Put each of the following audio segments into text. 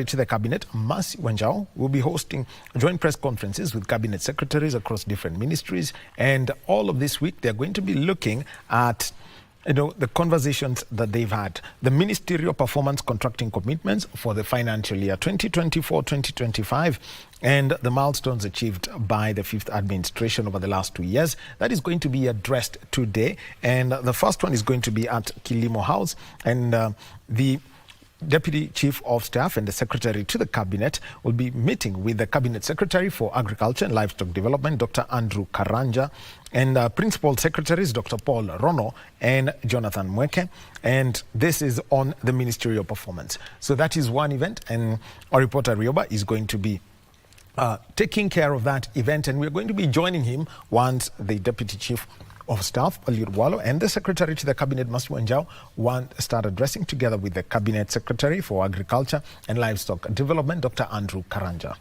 to the Cabinet, Mercy Wanjau, will be hosting joint press conferences with Cabinet secretaries across different ministries. And all of this week, they're going to be looking at the conversations that they've had, the ministerial performance contracting commitments for the financial year 2024-2025, and the milestones achieved by the fifth administration over the last 2 years. That is going to be addressed today. And the first one is going to be at Kilimo House, and the Deputy Chief of Staff and the Secretary to the Cabinet will be meeting with the Cabinet Secretary for Agriculture and Livestock Development, Dr. Andrew Karanja, and Principal Secretaries, Dr. Paul Rono and Jonathan Mweke. And this is on the ministerial performance. So that is one event, and our reporter Rioba is going to be taking care of that event, and we're going to be joining him once the Deputy Chief of Staff, Eliud Walo, and the Secretary to the Cabinet, Mercy Wanjau, start addressing together with the Cabinet Secretary for Agriculture and Livestock Development, Dr. Andrew Karanja.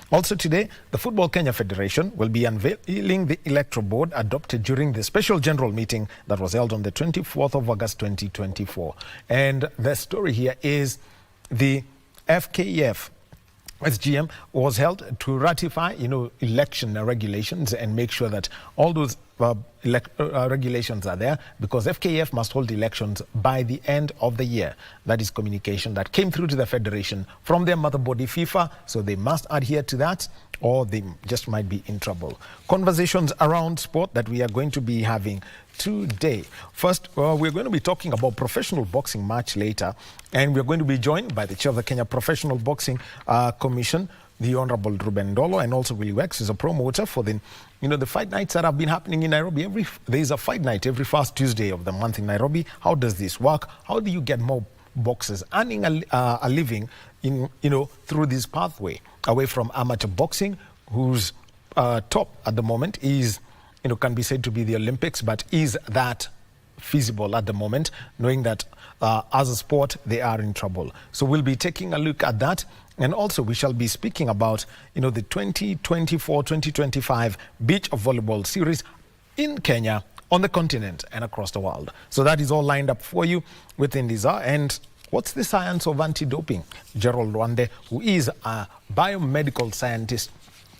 Also today, the Football Kenya Federation will be unveiling the electoral board adopted during the special general meeting that was held on the 24th of August 2024. And the story here is the FKF SGM was held to ratify, election regulations and make sure that all those regulations are there, because FKF must hold elections by the end of the year. That is communication that came through to the federation from their mother body FIFA, so they must adhere to that or they just might be in trouble. Conversations around sport that we are going to be having today. First, we're going to be talking about professional boxing match later, and we're going to be joined by the chair of the Kenya Professional Boxing Commission, the Honorable Ruben Ndolo, and also Willie Wex is a promoter for the fight nights that have been happening in Nairobi. There is a fight night every first Tuesday of the month in Nairobi. How does this work? How do you get more boxers earning a living through this pathway away from amateur boxing, whose top at the moment is can be said to be the Olympics, but is that feasible at the moment, knowing that as a sport they are in trouble? So we'll be taking a look at that. And also we shall be speaking about the 2024-2025 beach volleyball series in Kenya, on the continent and across the world. So that is all lined up for you within this hour. And what's the science of anti-doping? Gerald Rwande, who is a biomedical scientist,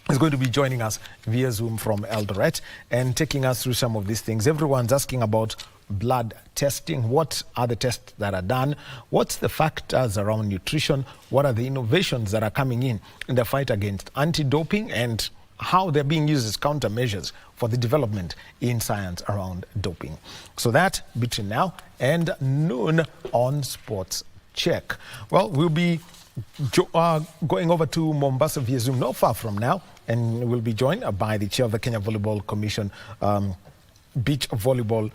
is going to be joining us via Zoom from Eldoret and taking us through some of these things. Everyone's asking about blood testing. What are the tests that are done? What's the factors around nutrition? What are the innovations that are coming in the fight against anti-doping, and how they're being used as countermeasures for the development in science around doping? So that between now and noon on Sports Check. Well, we'll be going over to Mombasa via Zoom not far from now, and we'll be joined by the chair of the Kenya Volleyball Commission, Beach Volleyball,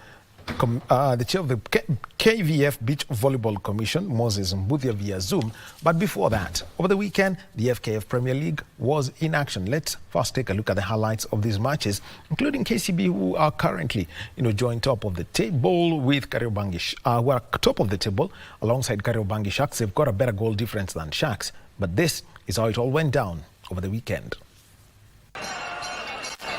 the chair of the KVF Beach Volleyball Commission, Moses Mbuthia, via Zoom. But before that, over the weekend, the FKF Premier League was in action. Let's first take a look at the highlights of these matches, including KCB, who are currently, joined top of the table with Kariobangi, who are top of the table alongside Kariobangi Sharks. They've got a better goal difference than Sharks. But this is how it all went down over the weekend.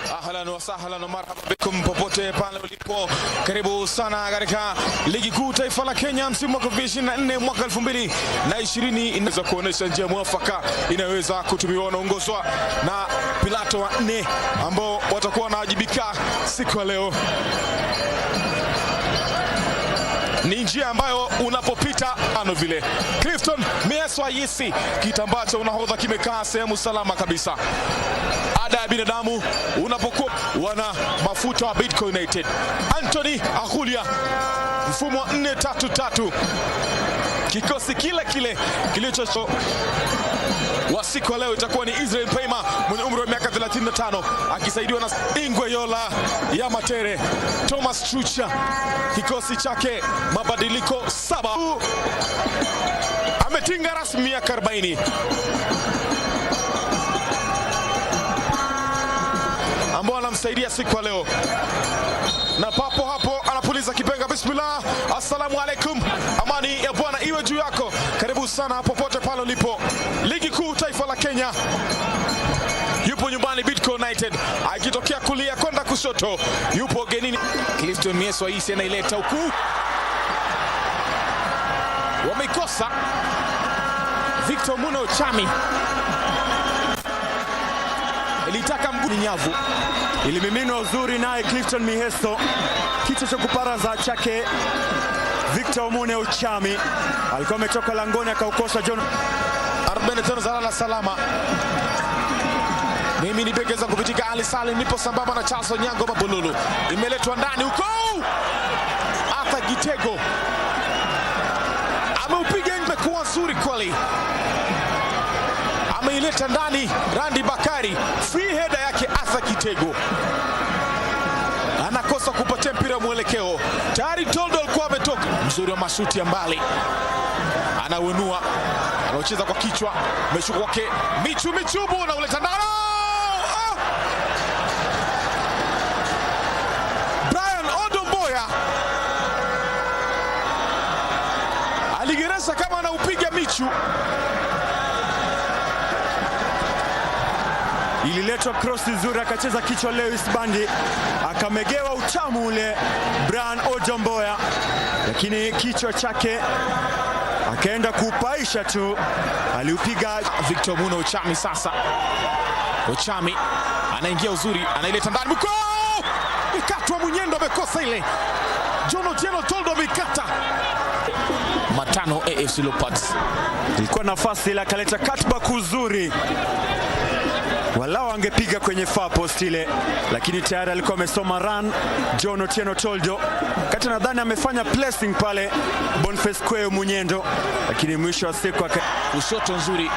Ahlan wa sahlan wa marhaba bikum popote pale ulipo. Karibu sana katika ligi kuu taifa la Kenya msimu wa 2024 mwaka 2020. Inaweza kuonesha njia mwafaka inaweza kutumiwa na ongozwa na Pilato wa 4 ambao watakuwa wanawajibika siku ya leo. Ni njia ambayo unapopita vile. Clifton Mieswa Yisi, kitambacho unahodha kimekaa sehemu salama kabisa. Ada ya binadamu unapokuwa wana mafuta wa Bitcoin United. Anthony Ahulia, mfumo wa 4-3-3. Kikosi kile kilicho wa siku leo itakuwa ni Israel Mpema mwenye umri wa miaka 35 akisaidiwa na Ingwe Yola ya Matere, Thomas Trucha. Kikosi chake mabadiliko 7. Ametinga rasmi miaka 40. ambao anamsaidia siku leo. Na papo hapo anapuliza kipenga. Bismillah. Assalamu alaikum. Amani ya Bwana iwe juu yako. Karibu sana popote pale ulipo. Ligi kuu taifa la Kenya. Yupo nyumbani Bitcoin United, akitokea kulia kwenda kushoto. Yupo genini Clifton Mieswa Yisi anaileta huku. Wameikosa Victor Muno Chami ilitaka mguu nyavu, ilimiminwa uzuri naye Clifton Miheso. Kichwa cha kuparaza chake Victor Muno Chami alikuwa ametoka langoni akaukosa John. 45 za lala salama. Mimi ni Begeza kupitika Ali Salim, nipo sambamba na Charles Onyango Mabululu. Imeletwa ndani huko. Arthur Gitego ameupiga nje kwa nzuri kweli. Ameileta ndani Randy Bakari, free header yake Arthur Gitego. Anakosa kupatia mpira mwelekeo. Tayari Toldo alikuwa ametoka. Mzuri wa mashuti ya mbali. Anawenua. Anacheza kwa kichwa. Meshuka kwake Michubu na uleta ndani. Aligereza kama anaupiga Michu. Ililetwa cross nzuri akacheza kichwa Lewis Bandi, akamegewa utamu ule Brian Odumboya, lakini kichwa chake akaenda kupaisha tu, aliupiga Victor Muno Chami. Sasa Ochami anaingia uzuri, anaileta ndani mko. Ikatwa Munyendo amekosa ile. John Otieno Toldo amekata. Matano AFC Leopards. Ilikuwa nafasi ile akaleta cutback uzuri. Walao angepiga kwenye far post ile, lakini tayari alikuwa amesoma run John Otieno Toldo. Kati nadhani amefanya placing pale Boniface Kweo Munyendo, lakini mwisho wa siku ushoto nzuri.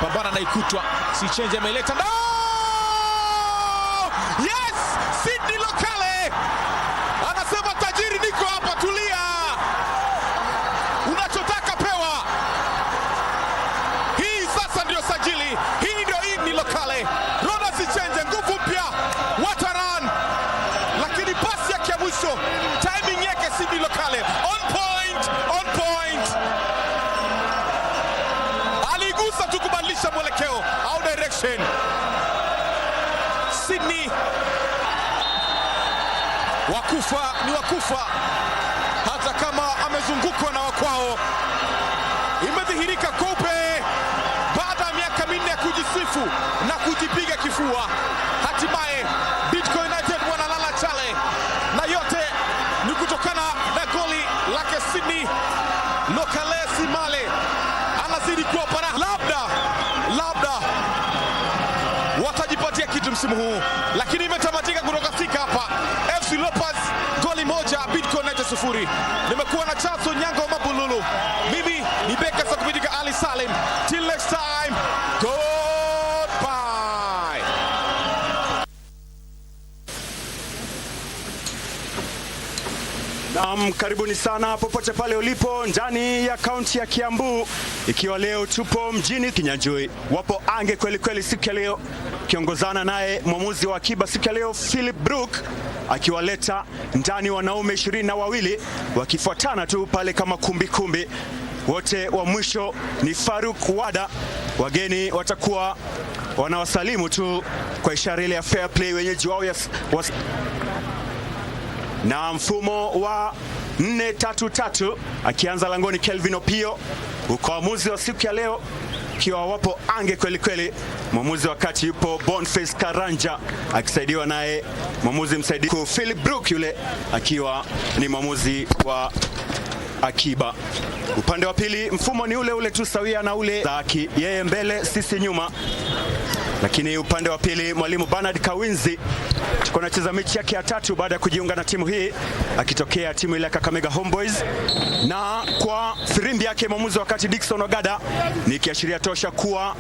Pambana na Ikutwa. Si change ameleta. No! Yes! Sidney Lokale. Anasema tajiri niko hapa, tulia. Unachotaka pewa. Hii sasa ndio sajili. Hii ndio ni Lokale. Rona si change, nguvu mpya. Wataran. Lakini pasi yake ya mwisho, timing yake Sidney Lokale. On point, on point. Aligusa tu kubadilisha mwelekeo au direction. Sidney wakufa ni wakufa, hata kama amezungukwa na wakwao. Imedhihirika kope baada ya miaka minne ya kujisifu na kujipiga kifua. Hatimaye Bidco United wanalala chale, na yote ni kutokana na goli lake Sidney Lokale Simale. Anazidi kuwa para, labda watajipatia kitu msimu huu, lakini imetamatika kutoka fika hapa. FC Leopards goli moja, Bidco United 0. Nimekuwa na Charles Onyango Mabululu. Mimi ni Begeza kupitika Ali Salim. Till next time, goodbye. Karibuni sana popote pale ulipo ndani ya kaunti ya Kiambu, ikiwa leo tupo mjini Kinyanjui. Wapo ange kweli kweli siku ya leo, kiongozana naye mwamuzi wa akiba siku ya leo Philip Brook, akiwaleta ndani wanaume 22 wakifuatana tu pale kama kumbi. Wote wa mwisho ni Faruk Wada. Wageni watakuwa wanawasalimu tu kwa ishara ile ya fair play, wenyeji wao na mfumo wa 4-3-3, akianza langoni Kelvin Opio. Uamuzi wa siku ya leo kiwa wapo ange kweli kweli. Mwamuzi wakati yupo Boniface Karanja akisaidiwa naye mwamuzi msaidizi Philip Brook, yule akiwa ni mwamuzi wa akiba. Upande wa pili mfumo ni ule tu sawia na ule Zaki, yeye mbele sisi nyuma. Lakini upande wa pili mwalimu Bernard Kawinzi tuko anacheza mechi yake ya 3 baada ya kujiunga na timu hii, akitokea timu ile ya Kakamega Homeboys, na kwa firimbi yake mwamuzi wakati Dickson Ogada, ni kiashiria tosha kuwa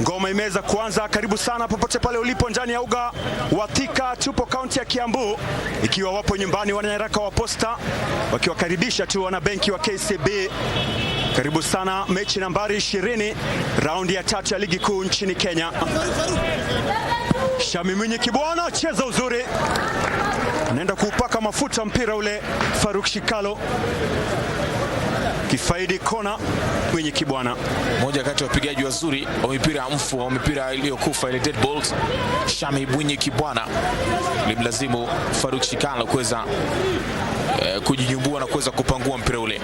ngoma imeweza kuanza. Karibu sana popote pale ulipo ndani ya uga wa Thika. Tupo kaunti ya Kiambu, ikiwa wapo nyumbani wananyaraka wa Posta wakiwakaribisha tu wana benki wa KCB. Karibu sana, mechi nambari 20, raundi ya 3 ya ligi kuu nchini Kenya. Shami Mwinyi Kibwana cheza uzuri, anaenda kuupaka mafuta mpira ule Faruk Shikalo, kifaidi kona Mwinyi Kibwana. Moja kati ya wapigaji wazuri wa mipira ya mfu au mipira iliyokufa ile dead balls. Shami Mwinyi Kibwana limlazimu Faruk Shikalo kuweza kujinyumbua na kuweza kupangua mpira ule.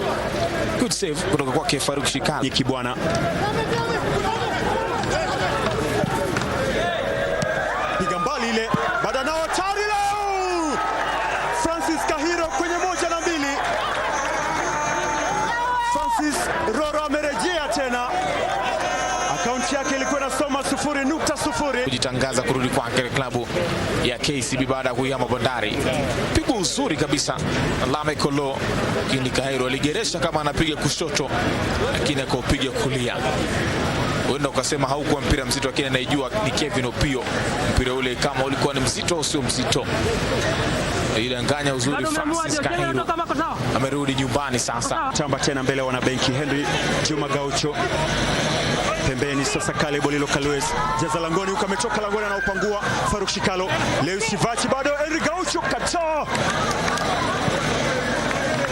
Good save kutoka kwake Faruk Shikalo. Kibwana ile, baada nao hatari leo. Francis Kahiro kwenye 1-2. Francis Roro amerejea tena. Akaunti yake ilikuwa inasoma 0.0. Kujitangaza kurudi kwake klabu ya KCB baada ya kuihama Bandari. Pigo uzuri kabisa Lame Kolo, lakini Kahiro aligeresha kama anapiga kushoto, lakini akaupiga kulia. Wenda ukasema haukuwa mpira mzito, lakini anaijua ni Kevin Opio. Mpira ule kama ulikuwa ni mzito au sio mzito. Ile nganya uzuri Francis Kahiro. Amerudi nyumbani sasa. Tamba tena mbele wana benki Henry Juma Gaucho. Pembeni sasa Caleb Olilo Kalwes. Jaza langoni huko, ametoka langoni na upangua Faruk Shikalo. Leo Shivachi bado Henry Gaucho kataa.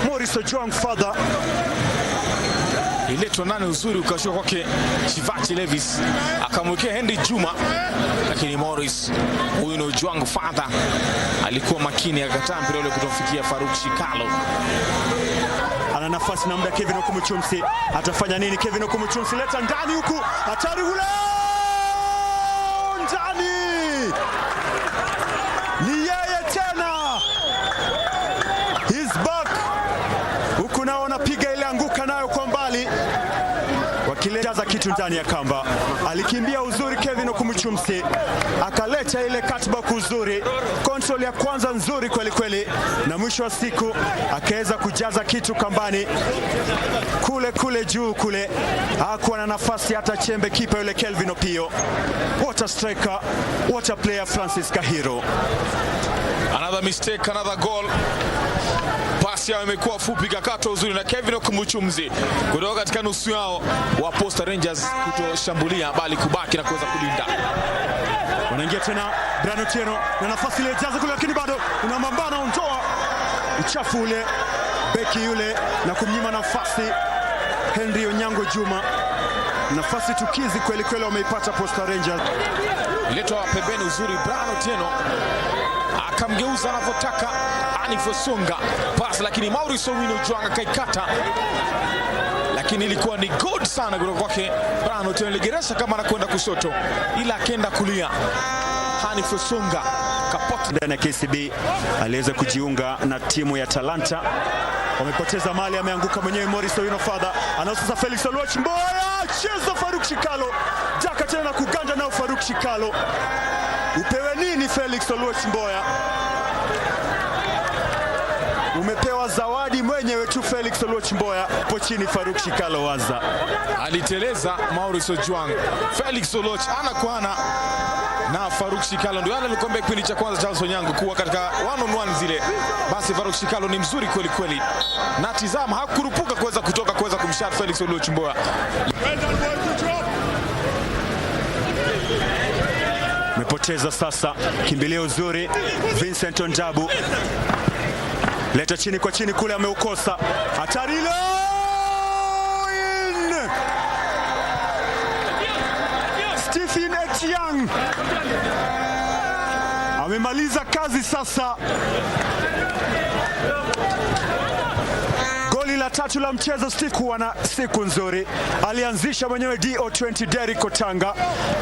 Morris Ojuang father. Ile tonane uzuri ukashuka kwake Shivachi Levis, akamwekea Henry Juma, lakini Morris huyu ni Ojuang father alikuwa makini, akataa mpira ule kutofikia Faruk Shikalo. Ana nafasi na muda Kevin Okumuchumsi. Atafanya nini Kevin Okumuchumsi? Leta ndani huku. Hatari ule. Ndani. Ni yeye tena. He's back. Huku nao anapiga ile anguka nayo kwa mbali. Wakilejaza kitu ndani ya kamba. Alikimbia uzuri Kevin Okumuchumsi. Akaleta ile cutback uzuri. Control ya kwanza nzuri kweli kweli, na mwisho wa siku akaweza kujaza kitu kambani kule juu kule. Hakuwa na nafasi hata chembe kipa yule Kelvin Opio. What a striker, what a player Francis Kahiro. Another mistake, another goal. Pasi yao imekuwa fupi, kakato uzuri na Kevin Okumuchumzi kutoka katika nusu yao wa Posta Rangers, kutoshambulia bali kubaki na kuweza kulinda. Wanaingia tena Brano Tieno na nafasi ile jaza kule, lakini bado unamambana, ondoa uchafu ule beki yule na kumnyima nafasi Henry Onyango Juma. Nafasi tukizi kweli kweli wameipata Posta Rangers. Letwa pembeni uzuri Brano Tieno, akamgeuza anavyotaka Anifosonga pass, lakini Maurice Owino Ojuang akaikata, lakini ilikuwa ni good sana kutoka kwake Brano Tieno. Ligeresha kama anakwenda kushoto ila akenda kulia. Anifosonga kapota ndani ya KCB, aliweza kujiunga na timu ya Talanta. Wamepoteza mali, ameanguka mwenyewe Morris Owino father. Anasasa Felix Oluoch Mboya, cheza Faruk Shikalo. Jaka tena kuganja nao Faruk Shikalo. Upewe nini Felix Oluoch Mboya? Umepewa zawadi mwenyewe tu Felix Oluoch Mboya. Po chini Faruk Shikalo waza. Aliteleza Maurice Ojuang. Felix Oluoch ana kwa ana na Faruk Shikalo, ndio yale nilikwambia kipindi cha kwanza Charles Onyango kuwa katika 1-on-1 zile. Basi Faruk Shikalo ni mzuri kweli kweli, na tizama hakurupuka kuweza kutoka kuweza kumshat Felix Oluoch Mboya. Mepoteza sasa kimbilio uzuri Vincent Onjabu. Leta chini kwa chini kule, ameukosa. Hatari ile. Stephen Etiang amemaliza kazi sasa. Goli la tatu la mchezo. Steve kuwa na siku nzuri, alianzisha mwenyewe DO20 Derrick Otanga,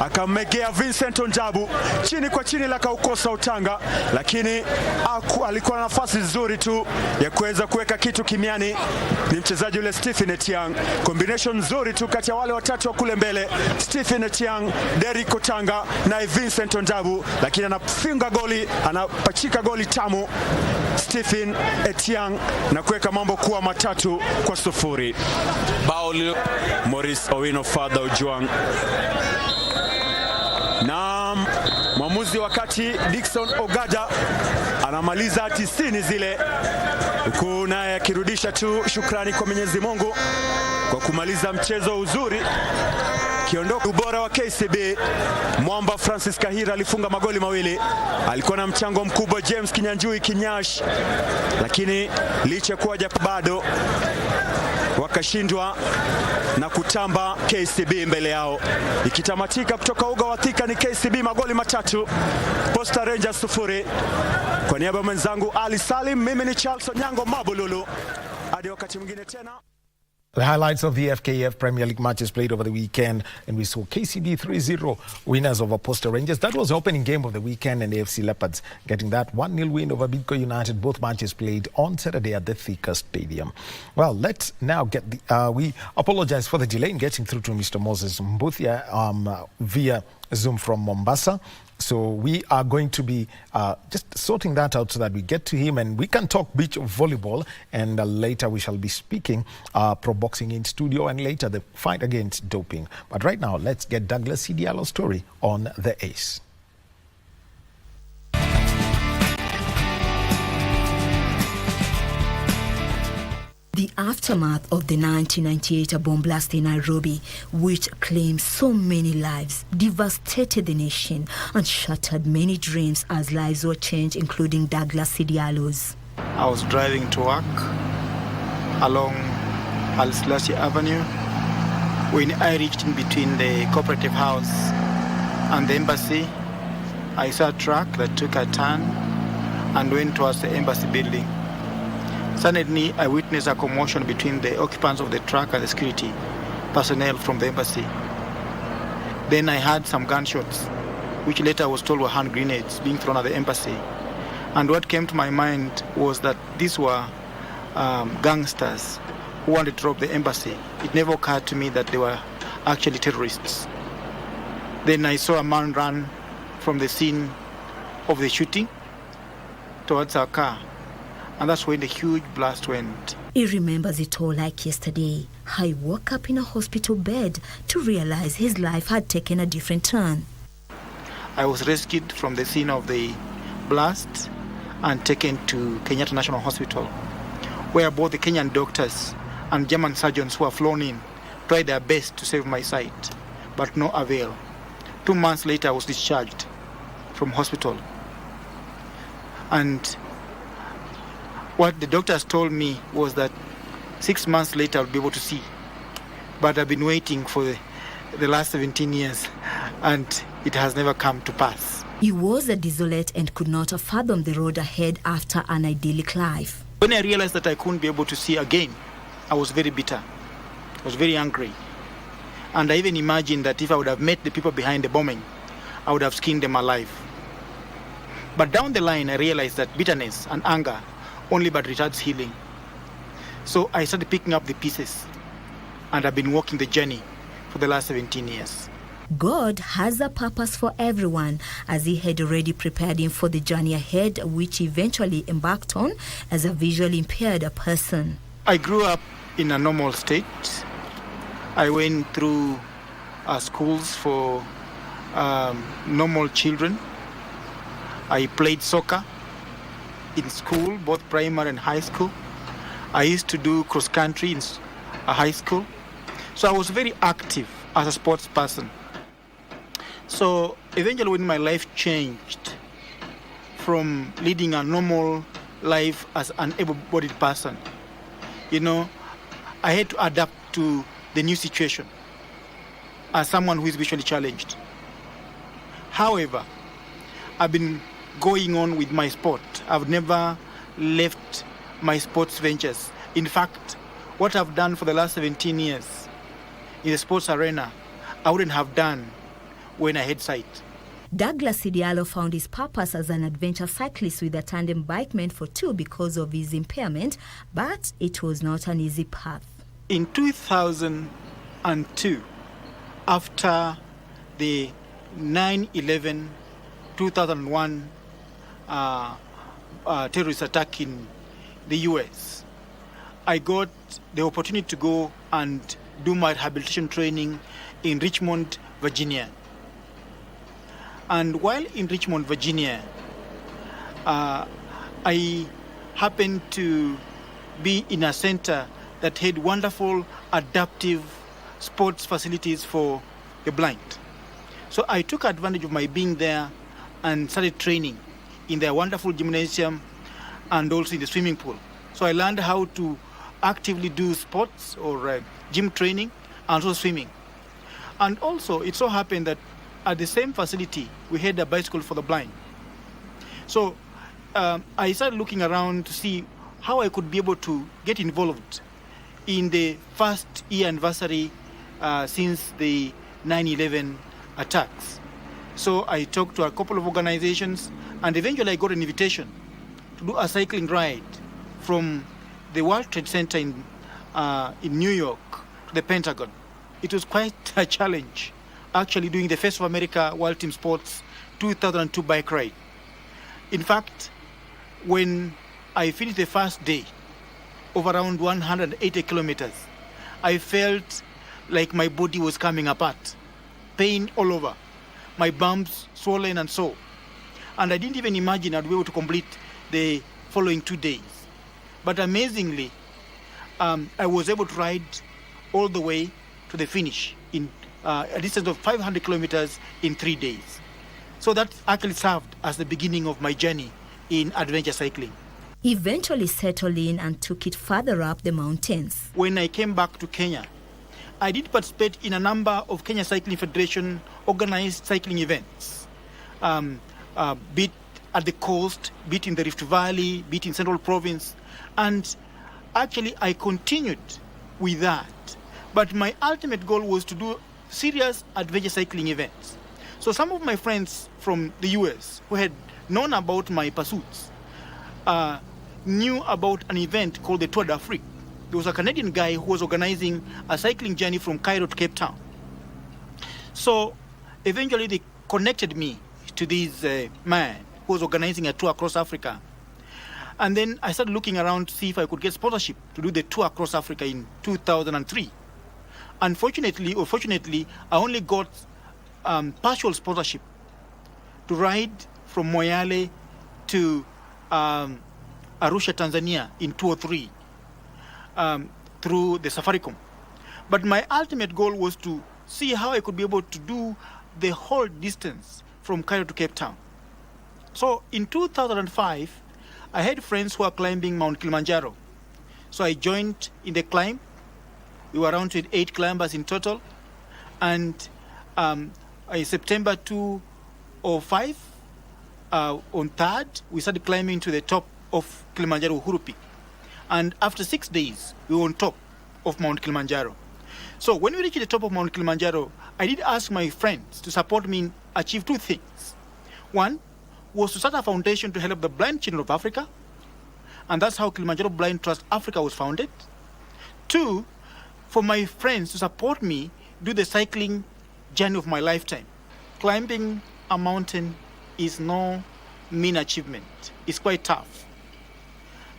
akamegea Vincent Onjabu chini kwa chini, la kaukosa Otanga, lakini alikuwa na nafasi nzuri tu ya kuweza kuweka kitu kimiani. Ni mchezaji yule Stephen Etiang, combination nzuri tu kati ya wale watatu wa kule mbele, Stephen Etiang, Derrick Otanga na Vincent Onjabu, lakini anafunga goli, anapachika goli tamu Stephen Etiang na kuweka mambo kuwa 3-0. Bao Morris Owino father Ojuang. Na mwamuzi wakati Dickson Ogada anamaliza 90 zile, huku naye akirudisha tu shukrani kwa Mwenyezi Mungu kwa kumaliza mchezo uzuri. Kiondoka ubora wa KCB, mwamba Francis Kahiro alifunga magoli 2. Alikuwa na mchango mkubwa James Kinyanjui Kinyash, lakini licha kuwa bado wakashindwa na kutamba KCB mbele yao. Ikitamatika kutoka uga wa Thika ni KCB magoli 3, Posta Rangers 0. Kwa niaba ya mwenzangu Ali Salim, mimi ni Charles Onyango Mabululu. Hadi wakati mwingine tena. The highlights of the FKF Premier League matches played over the weekend, and we saw KCB 3-0 winners over Posta Rangers. That was the opening game of the weekend, and AFC Leopards getting that 1-0 win over Bidco United. Both matches played on Saturday at the Thika Stadium. Well, let's now get the... we apologize for the delay in getting through to Mr. Moses Mbuthia via Zoom from Mombasa. So we are going to be just sorting that out so that we get to him and we can talk beach volleyball. And later we shall be speaking pro boxing in studio and later the fight against doping. But right now, let's get Douglas Sidialo's story on the ace. The aftermath of the 1998 bomb blast in Nairobi, which claimed so many lives, devastated the nation and shattered many dreams as lives were changed, including Douglas Sidialo's. I was driving to work along Al-Selassie Avenue when I reached in between the cooperative house and the embassy. I saw a truck that took a turn and went towards the embassy building. Suddenly, I witnessed a commotion between the occupants of the truck and the security personnel from the embassy. Then I heard some gunshots, which later I was told were hand grenades being thrown at the embassy. And what came to my mind was that these were gangsters who wanted to rob the embassy. It never occurred to me that they were actually terrorists. Then I saw a man run from the scene of the shooting towards our car. And that's when the huge blast went. He remembers it all like yesterday. How he woke up in a hospital bed to realize his life had taken a different turn. I was rescued from the scene of the blast and taken to Kenyatta National Hospital, where both the Kenyan doctors and German surgeons who were flown in tried their best to save my sight, but no avail. 2 months later, I was discharged from hospital. And what the doctors told me was that 6 months later I'll be able to see. But I've been waiting for the last 17 years and it has never come to pass. He was a desolate and could not fathom the road ahead after an idyllic life. When I realized that I couldn't be able to see again, I was very bitter. I was very angry. And I even imagined that if I would have met the people behind the bombing, I would have skinned them alive. But down the line, I realized that bitterness and anger only but retards healing. So I started picking up the pieces, and I've been walking the journey for the last 17 years. God has a purpose for everyone, as he had already prepared him for the journey ahead, which he eventually embarked on as a visually impaired person. I grew up in a normal state. I went through schools for normal children. I played soccer in school, both primary and high school. I used to do cross country in high school. So I was very active as a sports person. So eventually when my life changed from leading a normal life as an able-bodied person, I had to adapt to the new situation as someone who is visually challenged. However, I've been going on with my sport. I've never left my sports ventures. In fact, what I've done for the last 17 years in the sports arena, I wouldn't have done when I had sight. Douglas Sidialo found his purpose as an adventure cyclist with a tandem bike meant for two because of his impairment, but it was not an easy path. In 2002, after the 9/11 2001 terrorist attack in the US, I got the opportunity to go and do my rehabilitation training in Richmond, Virginia. And while in Richmond, Virginia, I happened to be in a center that had wonderful adaptive sports facilities for the blind. So I took advantage of my being there and started training in their wonderful gymnasium and also in the swimming pool. So I learned how to actively do sports or gym training and also swimming. And also it so happened that at the same facility we had a bicycle for the blind. So I started looking around to see how I could be able to get involved in the first year anniversary since the 9/11 attacks. So I talked to a couple of organizations, and eventually I got an invitation to do a cycling ride from the World Trade Center in New York to the Pentagon. It was quite a challenge, actually doing the Face of America World Team Sports 2002 bike ride. In fact, when I finished the first day of around 180 kilometers, I felt like my body was coming apart, pain all over, my bumps swollen and sore. And I didn't even imagine I'd be able to complete the following 2 days. But amazingly, I was able to ride all the way to the finish in a distance of 500 kilometers in 3 days. So that actually served as the beginning of my journey in adventure cycling. Eventually settled in and took it further up the mountains. When I came back to Kenya, I did participate in a number of Kenya Cycling Federation organized cycling events, be it at the coast, be it in the Rift Valley, be it in Central Province. And actually, I continued with that. But my ultimate goal was to do serious adventure cycling events. So some of my friends from the US who had known about my pursuits knew about an event called the Tour d'Afrique. There was a Canadian guy who was organizing a cycling journey from Cairo to Cape Town. So eventually they connected me to this man who was organizing a tour across Africa. And then I started looking around to see if I could get sponsorship to do the tour across Africa in 2003. Unfortunately, or fortunately, I only got partial sponsorship to ride from Moyale to Arusha, Tanzania in 2003 through the Safaricom. But my ultimate goal was to see how I could be able to do the whole distance from Cairo to Cape Town. So in 2005, I had friends who were climbing Mount Kilimanjaro. So I joined in the climb. We were around 8 climbers in total. And in September 2005, on 3rd, we started climbing to the top of Kilimanjaro, Uhuru Peak. And after 6 days, we were on top of Mount Kilimanjaro. So when we reached the top of Mount Kilimanjaro, I did ask my friends to support me achieve 2 things. One was to start a foundation to help the blind children of Africa. And that's how Kilimanjaro Blind Trust Africa was founded. 2, for my friends to support me do the cycling journey of my lifetime. Climbing a mountain is no mean achievement. It's quite tough.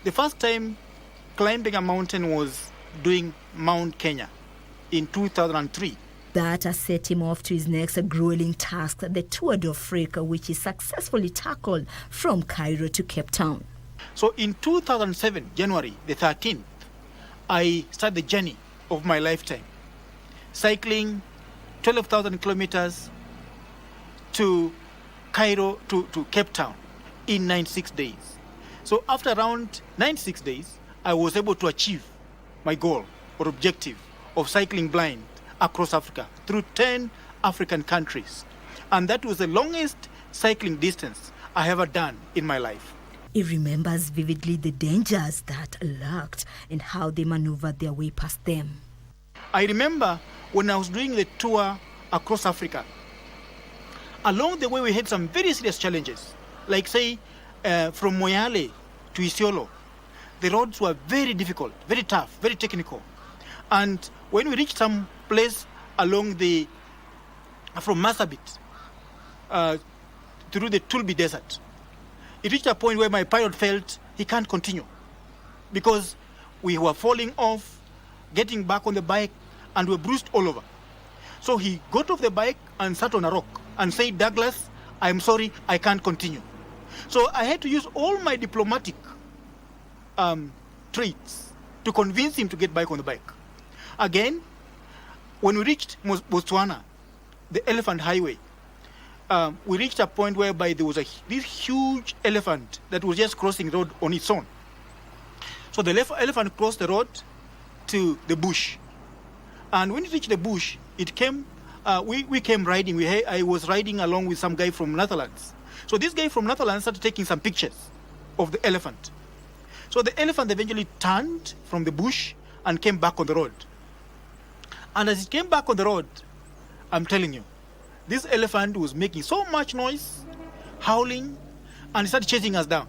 The first time climbing a mountain was doing Mount Kenya in 2003. That has set him off to his next grueling task, the Tour d'Afrique, which he successfully tackled from Cairo to Cape Town. So in 2007, January the 13th, I started the journey of my lifetime, cycling 12,000 kilometers to Cairo to Cape Town in 96 days. So after around 96 days, I was able to achieve my goal or objective of cycling blind across Africa through 10 African countries. And that was the longest cycling distance I ever done in my life. He remembers vividly the dangers that lurked and how they maneuvered their way past them. I remember when I was doing the tour across Africa, along the way we had some very serious challenges. Like say, from Moyale to Isiolo, the roads were very difficult, very tough, very technical. And when we reached some place along from Marsabit through the Tulbi Desert, it reached a point where my pilot felt he can't continue because we were falling off, getting back on the bike, and we were bruised all over. So he got off the bike and sat on a rock and said, "Douglas, I'm sorry, I can't continue." So I had to use all my diplomatic traits to convince him to get back on the bike. Again, when we reached Botswana, the Elephant Highway, we reached a point whereby there was this huge elephant that was just crossing the road on its own. So the elephant crossed the road to the bush. And when it reached the bush, it came, we came riding. I was riding along with some guy from Netherlands. So this guy from Netherlands started taking some pictures of the elephant. So the elephant eventually turned from the bush and came back on the road. And as it came back on the road, I'm telling you, this elephant was making so much noise, howling, and started chasing us down.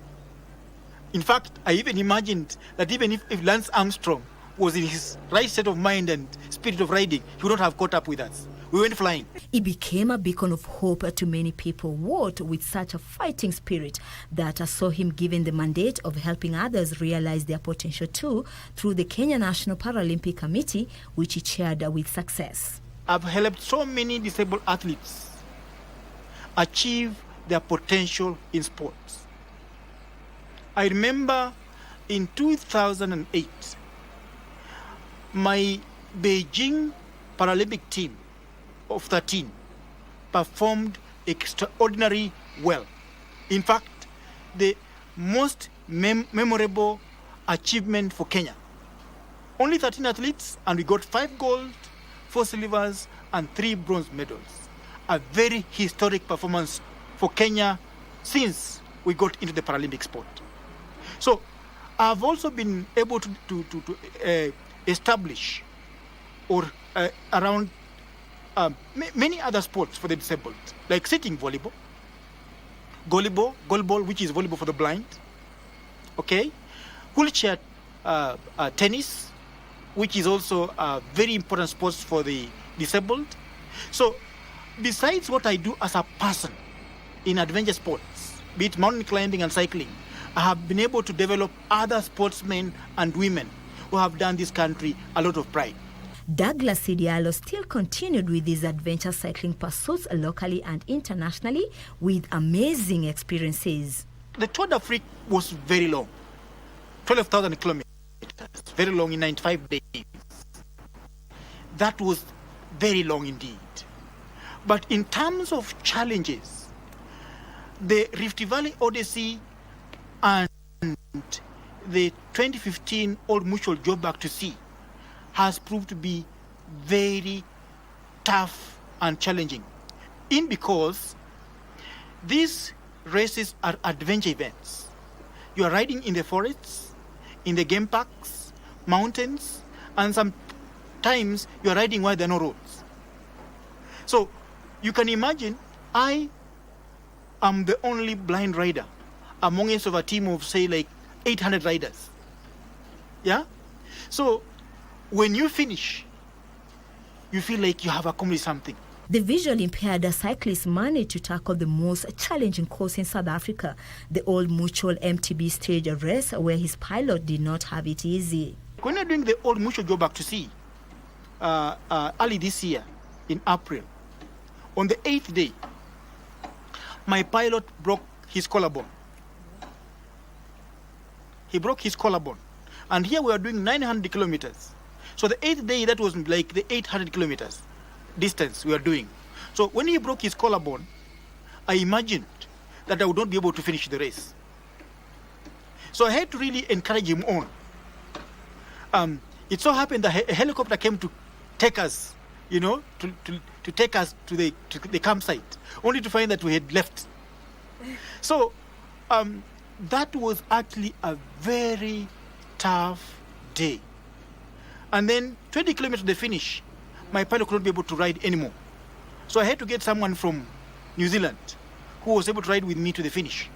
In fact, I even imagined that even if Lance Armstrong was in his right state of mind and spirit of riding, he would not have caught up with us. We went flying. It became a beacon of hope to many people, what with such a fighting spirit that saw him given the mandate of helping others realize their potential too through the Kenya National Paralympic Committee, which he chaired with success. I've helped so many disabled athletes achieve their potential in sports. I remember in 2008, my Beijing Paralympic team of 13 performed extraordinarily well. In fact, the most memorable achievement for Kenya. Only 13 athletes, and we got 5 gold, 4 silvers, and 3 bronze medals. A very historic performance for Kenya since we got into the Paralympic sport. So I've also been able to establish or around many other sports for the disabled, like sitting volleyball, goalball, which is volleyball for the blind, okay, wheelchair tennis, which is also a very important sport for the disabled. So besides what I do as a person in adventure sports, be it mountain climbing and cycling, I have been able to develop other sportsmen and women who have done this country a lot of pride. Douglas Sidialo still continued with his adventure cycling pursuits locally and internationally with amazing experiences. The Tour d'Afrique was very long, 12,000 kilometers, very long in 95 days. That was very long indeed. But in terms of challenges, the Rift Valley Odyssey and the 2015 Old Mutual Job Back to Sea has proved to be very tough and challenging. Because these races are adventure events. You are riding in the forests, in the game parks, mountains, and sometimes you are riding where there are no roads. So you can imagine, I am the only blind rider amongst of a team of, say, like 800 riders. Yeah? So when you finish, you feel like you have accomplished something. The visually impaired cyclist managed to tackle the most challenging course in South Africa, the Old Mutual MTB stage race, where his pilot did not have it easy. When you're doing the Old Mutual Job Back to Sea, early this year, in April, on the 8th day, my pilot broke his collarbone. He broke his collarbone. And here we are doing 900 kilometers. So the 8th day, that was like the 800 kilometers distance we are doing. So when he broke his collarbone, I imagined that I would not be able to finish the race. So I had to really encourage him on. It so happened that a helicopter came to take us, to take us to the campsite, only to find that we had left. So that was actually a very tough day. And then 20 kilometers to the finish, my pilot could not be able to ride anymore. So I had to get someone from New Zealand who was able to ride with me to the finish.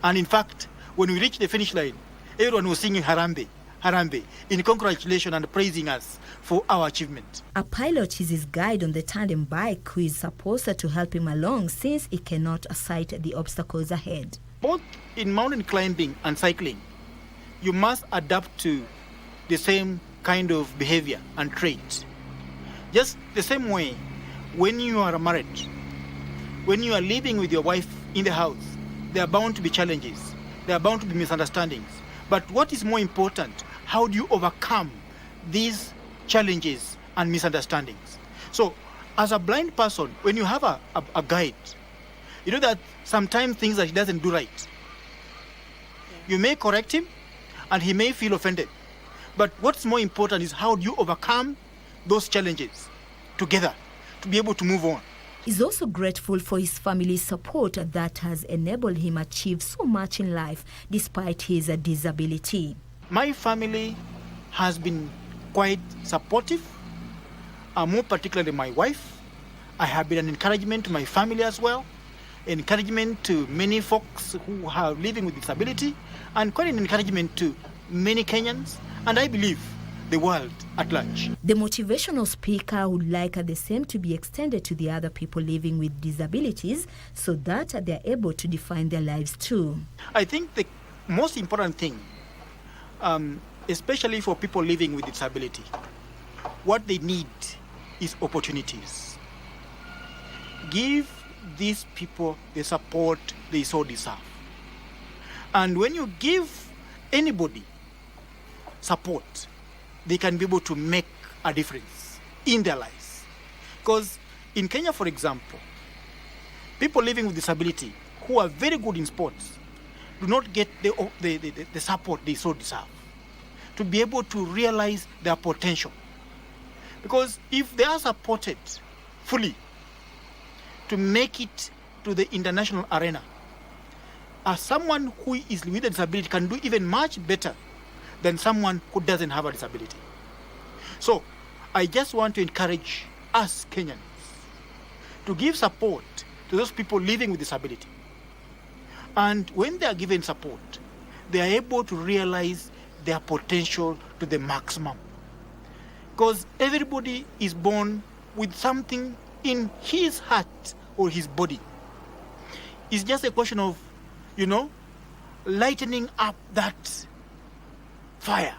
And in fact, when we reached the finish line, everyone was singing Harambe, Harambe, in congratulation and praising us for our achievement. A pilot is his guide on the tandem bike who is supposed to help him along since he cannot sight the obstacles ahead. Both in mountain climbing and cycling, you must adapt to the same kind of behavior and traits. Just the same way, when you are married, when you are living with your wife in the house, there are bound to be challenges, there are bound to be misunderstandings. But what is more important, how do you overcome these challenges and misunderstandings? So, as a blind person, when you have a guide, you know that sometimes things that he doesn't do right, you may correct him and he may feel offended. But what's more important is how do you overcome those challenges together to be able to move on. He's also grateful for his family's support that has enabled him achieve so much in life despite his disability. My family has been quite supportive, more particularly my wife. I have been an encouragement to my family as well, encouragement to many folks who are living with disability, and quite an encouragement to many Kenyans, and I believe the world at large. The motivational speaker would like the same to be extended to the other people living with disabilities so that they are able to define their lives too. I think the most important thing, especially for people living with disability, what they need is opportunities. Give these people the support they so deserve. And when you give anybody support, they can be able to make a difference in their lives. Because in Kenya, for example, people living with disability who are very good in sports do not get the support they so deserve to be able to realize their potential. Because if they are supported fully to make it to the international arena, someone who is with a disability can do even much better than someone who doesn't have a disability. So I just want to encourage us Kenyans to give support to those people living with disability. And when they are given support, they are able to realize their potential to the maximum. Because everybody is born with something in his heart or his body. It's just a question of, lightening up that fire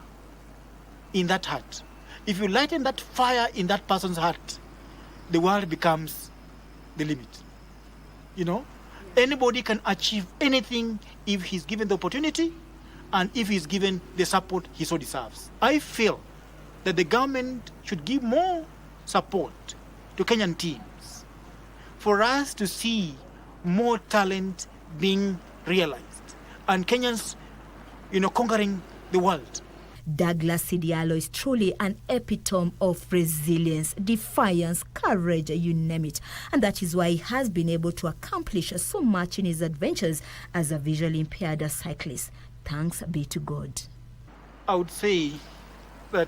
in that heart. If you lighten that fire in that person's heart, the world becomes the limit. Anybody can achieve anything if he's given the opportunity and if he's given the support he so deserves. I feel that the government should give more support to Kenyan teams for us to see more talent being realized and Kenyans, conquering the world. Douglas Sidialo is truly an epitome of resilience, defiance, courage, you name it. And that is why he has been able to accomplish so much in his adventures as a visually impaired cyclist. Thanks be to God. I would say that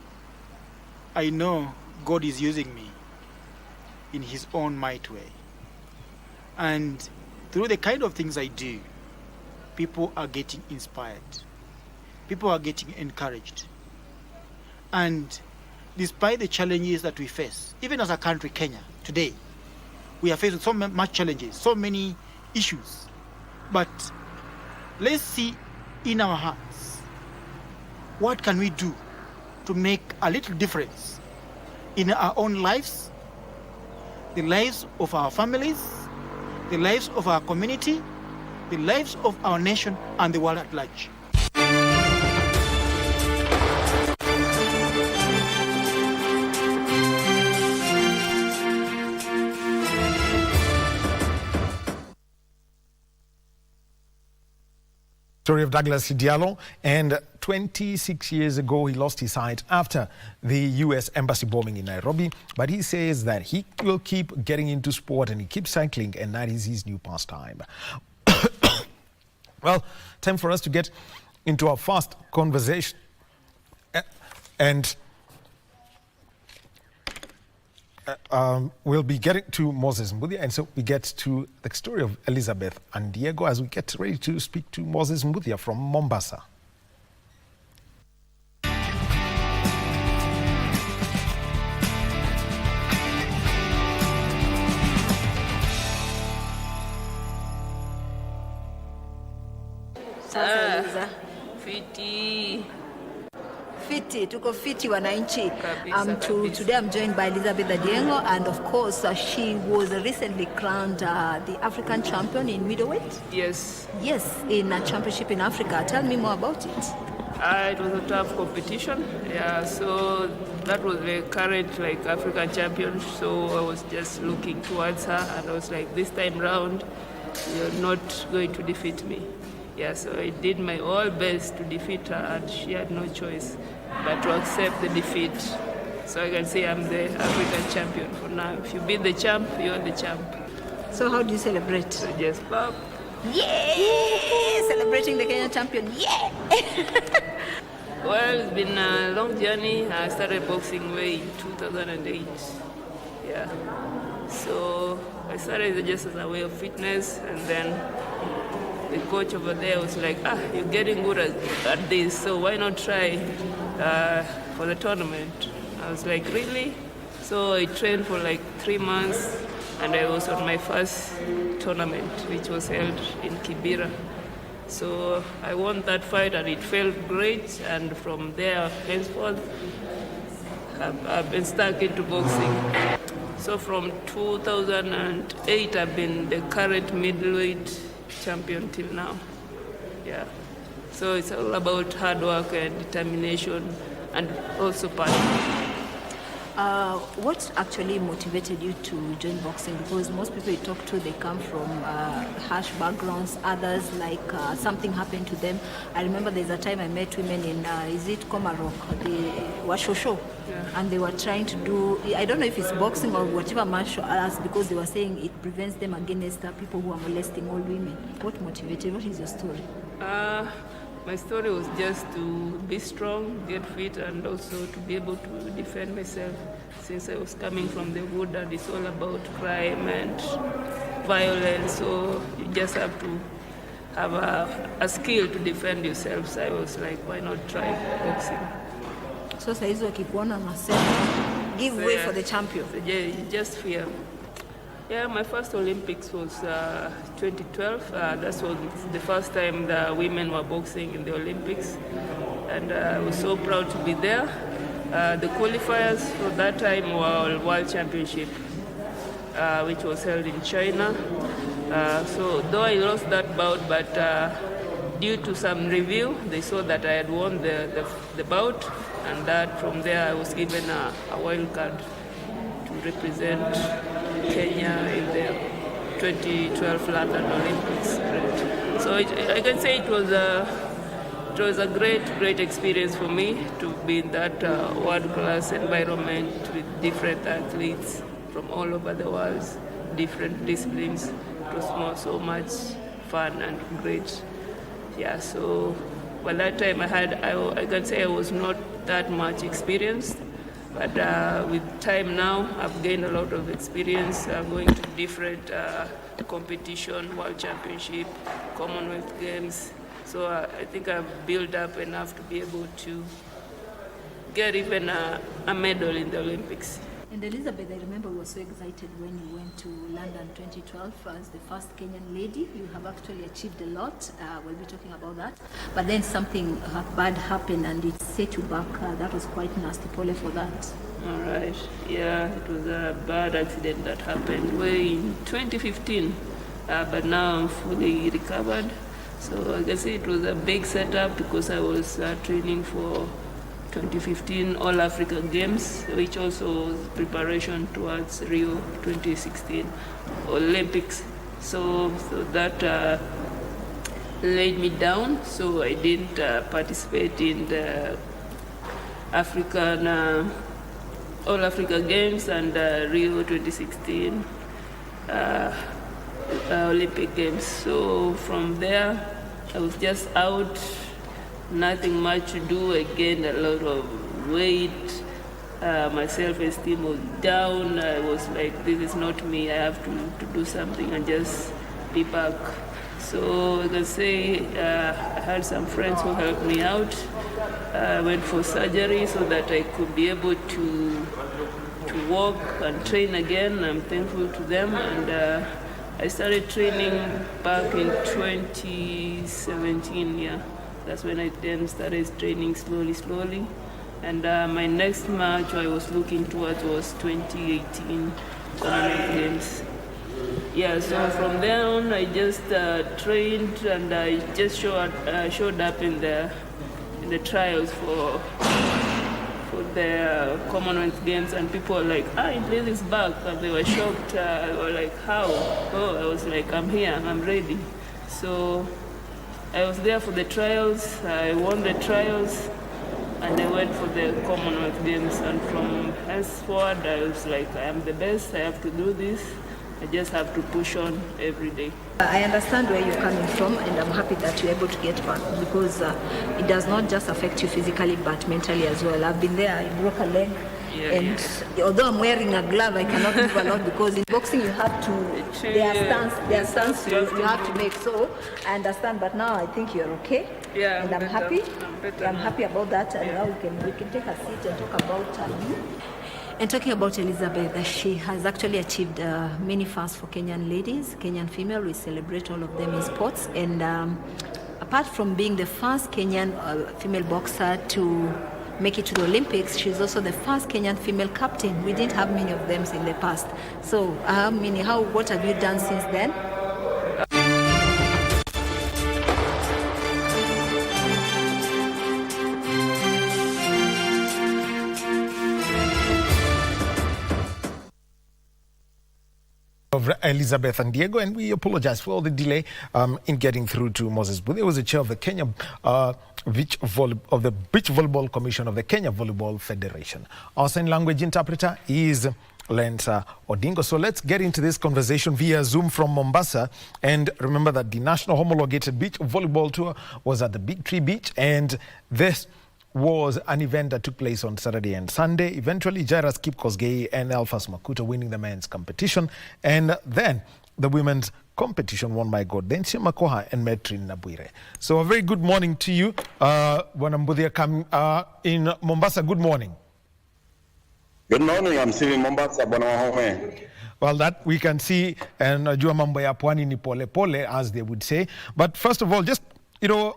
I know God is using me in his own might way. And through the kind of things I do, people are getting inspired. People are getting encouraged. And despite the challenges that we face, even as a country, Kenya, today, we are faced with so much challenges, so many issues. But let's see in our hearts, what can we do to make a little difference in our own lives, the lives of our families, the lives of our community, the lives of our nation, and the world at large. Story of Douglas Sidialo, and 26 years ago he lost his sight after the US embassy bombing in Nairobi, but he says that he will keep getting into sport and he keeps cycling, and that is his new pastime. Well, time for us to get into our first conversation, and we'll be getting to Moses Mbuthia, and so we get to the story of Elizabeth and Diego as we get ready to speak to Moses Mbuthia from Mombasa. Fiti, tuko fiti wananchi. Today I'm joined by Elizabeth Adiengo, and of course she was recently crowned the African champion in middleweight. Yes. Yes, in a championship in Africa. Tell me more about it. It was a tough competition. Yeah, so that was the current African champion. So I was just looking towards her, and I was like, this time round, you're not going to defeat me. Yeah, so I did my all best to defeat her, and she had no choice but to accept the defeat. So I can say I'm the African champion for now. If you beat the champ, you're the champ. So how do you celebrate? So just pop. Yeah! Celebrating the Kenyan champion. Yeah! Well, it's been a long journey. I started boxing way in 2008. Yeah. So I started just as a way of fitness, and then the coach over there was like, you're getting good at this, so why not try for the tournament? I was like, really? So I trained for like 3 months, and I was on my first tournament, which was held in Kibera. So I won that fight, and it felt great, and from there, henceforth, I've been stuck into boxing. So from 2008, I've been the current middleweight champion till now. Yeah. So it's all about hard work and determination, and also passion. What actually motivated you to join boxing? Because most people you talk to, they come from harsh backgrounds. Others, like something happened to them. I remember there's a time I met women in, is it Komarok? They were shosho. Yeah. And they were trying to do, I don't know if it's boxing or whatever martial arts, because they were saying it prevents them against people who are molesting old women. What motivated? What is your story? My story was just to be strong, get fit, and also to be able to defend myself, since I was coming from the hood, and it's all about crime and violence. So you just have to have a skill to defend yourself. So I was like, why not try boxing? So saizi wakikuona nasema give way for the champion. You just fear. Yeah, my first Olympics was 2012. That was the first time the women were boxing in the Olympics, and I was so proud to be there. The qualifiers for that time were World Championship, which was held in China. So though I lost that bout, but due to some review, they saw that I had won the bout, and that from there I was given a wild card to represent Kenya in the 2012 London Olympics. So I can say it was a great experience for me to be in that world-class environment with different athletes from all over the world, different disciplines. It was so much fun and great. Yeah, so by that time I can say I was not that much experienced. But with time now, I've gained a lot of experience going to different competition, World Championship, Commonwealth Games. So I think I've built up enough to be able to get even a medal in the Olympics. And Elizabeth, I remember you were so excited when you went to London 2012 as the first Kenyan lady. You have actually achieved a lot. We'll be talking about that. But then something bad happened and it set you back. That was quite nasty. Pole for that. All right. Yeah, it was a bad accident that happened way in 2015. But now I'm fully recovered. So I can say it was a big setup because I was training for 2015 All Africa Games, which also was preparation towards Rio 2016 Olympics. So that laid me down. So I didn't participate in the African All Africa Games and Rio 2016 Olympic Games. So from there, I was just out. Nothing much to do. I gained a lot of weight. My self-esteem was down. I was like, this is not me. I have to do something and just be back. So I can say I had some friends who helped me out. I went for surgery so that I could be able to walk and train again. I'm thankful to them. And I started training back in 2017, yeah. That's when I then started training slowly. And my next match I was looking towards was 2018 Commonwealth Games. Yeah, so from then on I just trained and I just showed up in the trials for the Commonwealth Games, and people were like, Blaze is back, and they were shocked. They were like, how? Oh, I was like, I'm here, I'm ready. So I was there for the trials, I won the trials, and I went for the Commonwealth Games. And from henceforward, I was like, I am the best, I have to do this. I just have to push on every day. I understand where you're coming from, and I'm happy that you're able to get back, because it does not just affect you physically but mentally as well. I've been there. I broke a leg, although I'm wearing a glove, I cannot move a lot, because in boxing you have to, their stance you have to make. So I understand, but now I think you're okay. Yeah, and I'm happy. I'm happy about that, and now we can take a seat and talk about you. And talking about Elizabeth, she has actually achieved many firsts for Kenyan ladies, Kenyan female. We celebrate all of them in sports. And apart from being the first Kenyan female boxer to make it to the Olympics, she's also the first Kenyan female captain. We didn't have many of them in the past. So what have you done since then? Of Elizabeth and Diego, and we apologize for all the delay in getting through to Moses. But there was a chair of the Kenya beach volleyball commission of the Kenya Volleyball Federation. Our sign language interpreter is Lenta Odingo. So let's get into this conversation via Zoom from Mombasa. And remember that the national homologated beach volleyball tour was at the Big Tree Beach, and this was an event that took place on Saturday and Sunday. Eventually, Jairus Kipkosgei and Alphas Makuta winning the men's competition. And then the women's competition won by Gaudensia Makoha and Metrin Nabwire. So a very good morning to you, Bwana in Mombasa. Good morning. Good morning. I'm still in Mombasa, Bwana Wahome. Well, that we can see, and najua mambo ya pwani ni pole pole, as they would say. But first of all, just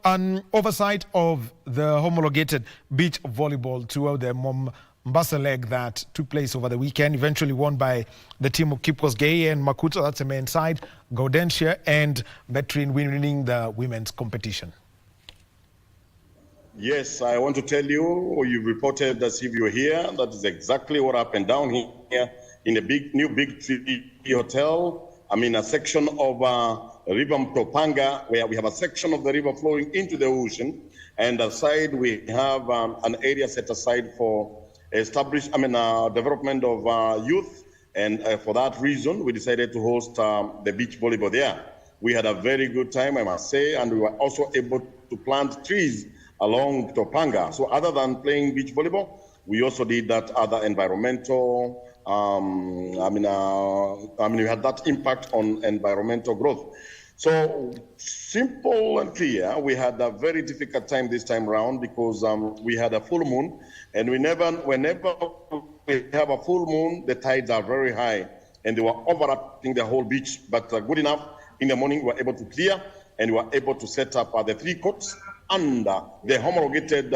an oversight of the homologated beach volleyball tour, the Mombasa leg that took place over the weekend, eventually won by the team of Kipkosgei and Makuta, that's the men's side, Gaudensia and Metrin winning the women's competition. Yes, I want to tell you, you reported as if you're here. That is exactly what happened down here in the new Big Tree Hotel. I mean, a section of River Mtopanga, where we have a section of the river flowing into the ocean, and aside we have an area set aside for development of youth, and for that reason we decided to host the beach volleyball there. We had a very good time, I must say, and we were also able to plant trees along Mtopanga. So other than playing beach volleyball, we also did that other environmental we had that impact on environmental growth. So simple and clear, we had a very difficult time this time around because we had a full moon, and whenever we have a full moon, the tides are very high and they were overlapping the whole beach. But good enough, in the morning we were able to clear and we were able to set up the 3 courts, and the homologated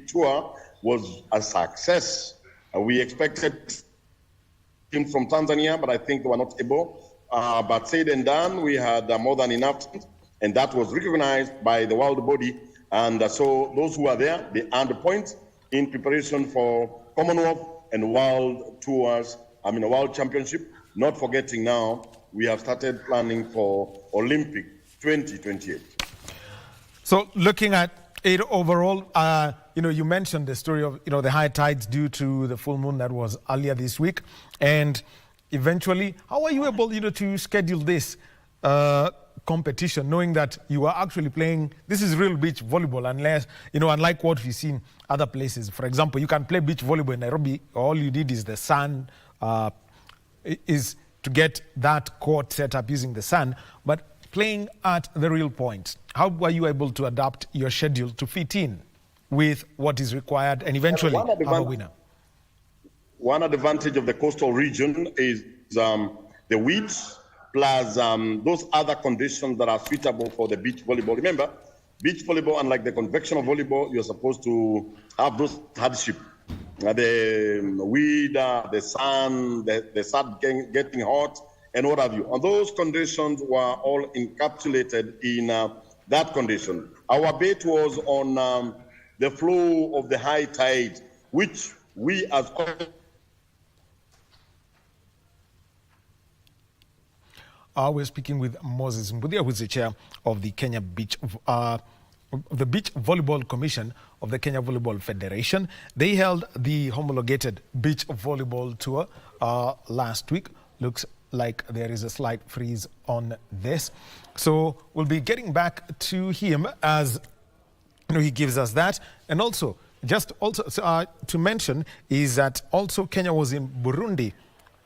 tour was a success. We expected teams from Tanzania, but I think they were not able. But said and done, we had more than enough, and that was recognized by the world body. And so those who are there, they earned the points in preparation for Commonwealth and World Tours, a World Championship. Not forgetting now, we have started planning for Olympic 2028. So looking at it overall, you mentioned the story of, the high tides due to the full moon that was earlier this week. And eventually, how are you able, to schedule this competition, knowing that you are actually playing, this is real beach volleyball, unless, unlike what we've seen other places. For example, you can play beach volleyball in Nairobi. All you need is the sun, is to get that court set up using the sun. But playing at the real point, how were you able to adapt your schedule to fit in with what is required and eventually have a winner? One advantage of the coastal region is the winds plus those other conditions that are suitable for the beach volleyball. Remember, beach volleyball, unlike the conventional volleyball, you're supposed to have those hardship. The wind, the sun, the sun getting hot, and what have you. And those conditions were all encapsulated in that condition. Our bet was on the flow of the high tide, which we as we're speaking with Moses Mbudia, who is the chair of the Kenya Beach the Beach Volleyball Commission of the Kenya Volleyball Federation. They held the homologated beach volleyball tour last week, looks like there is a slight freeze on this. So we'll be getting back to him as he gives us that. And also, to mention is that also Kenya was in Burundi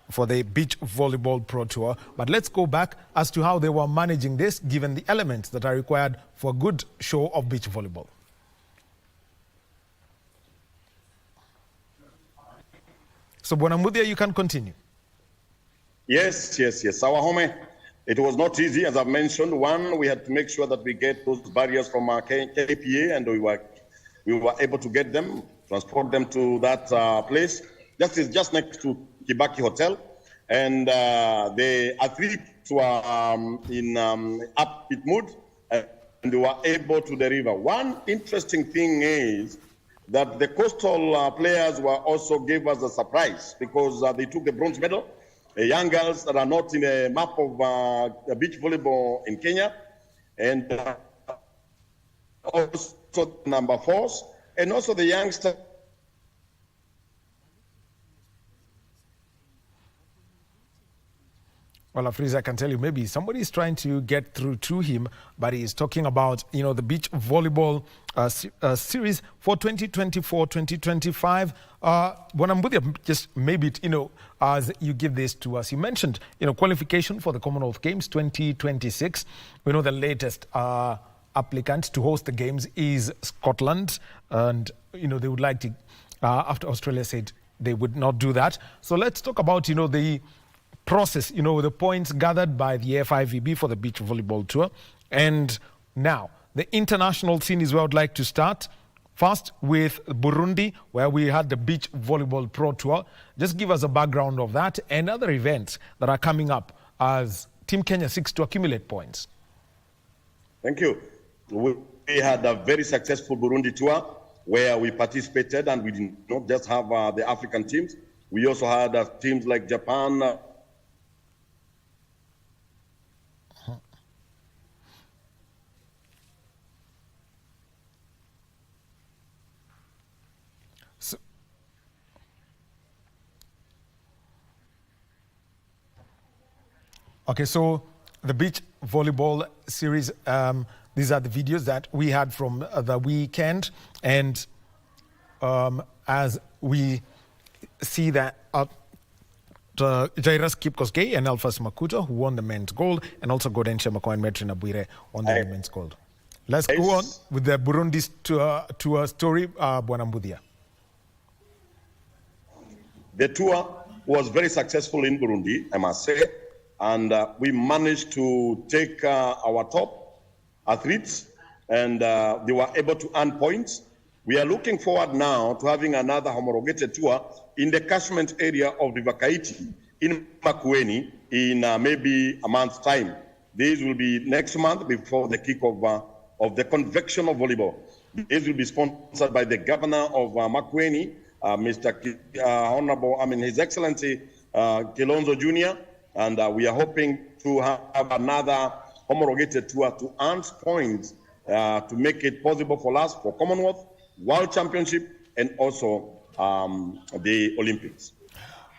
for the Beach Volleyball Pro Tour. But let's go back as to how they were managing this, given the elements that are required for a good show of beach volleyball. So, Bwana, you can continue. Yes. Our home, it was not easy, as I've mentioned. One, we had to make sure that we get those barriers from our KPA, and we were able to get them, transport them to that place. Just next to Kibaki Hotel, and the athletes were in upbeat mood, and they were able to deliver. One interesting thing is that the coastal players were also gave us a surprise because they took the bronze medal. Young girls that are not in a map of beach volleyball in Kenya, and also number 4s, and also the youngsters. Well, Afriz, I can tell you, maybe somebody is trying to get through to him, but he's talking about, the beach volleyball series for 2024-2025. Bwana, just maybe, as you give this to us, you mentioned, qualification for the Commonwealth Games 2026. We know the latest applicant to host the games is Scotland, and, they would like to, after Australia said they would not do that. So let's talk about, the process, the points gathered by the FIVB for the beach volleyball tour. And now, the international scene is where I'd like to start. First with Burundi, where we had the beach volleyball pro tour. Just give us a background of that and other events that are coming up as Team Kenya seeks to accumulate points. Thank you. We had a very successful Burundi tour where we participated, and we did not just have the African teams. We also had teams like Japan, Okay, so the beach volleyball series, these are the videos that we had from the weekend. And as we see that Jairus Kipkosgei and Alphas Makuto, who won the men's gold, and also Godensha Mako and Metrin Abuire won the women's gold. Let's go on with the Burundi tour story, Bwana Mbudia. The tour was very successful in Burundi, I must say. And we managed to take our top athletes, and they were able to earn points. We are looking forward now to having another homologated tour in the catchment area of River Kaiti in Makueni in maybe a month's time. This will be next month before the kickoff of the convection of volleyball. This will be sponsored by the governor of Makueni, His Excellency Kilonzo Jr., and we are hoping to have another homologated tour to earn points to make it possible for us for Commonwealth, World Championship, and also the Olympics.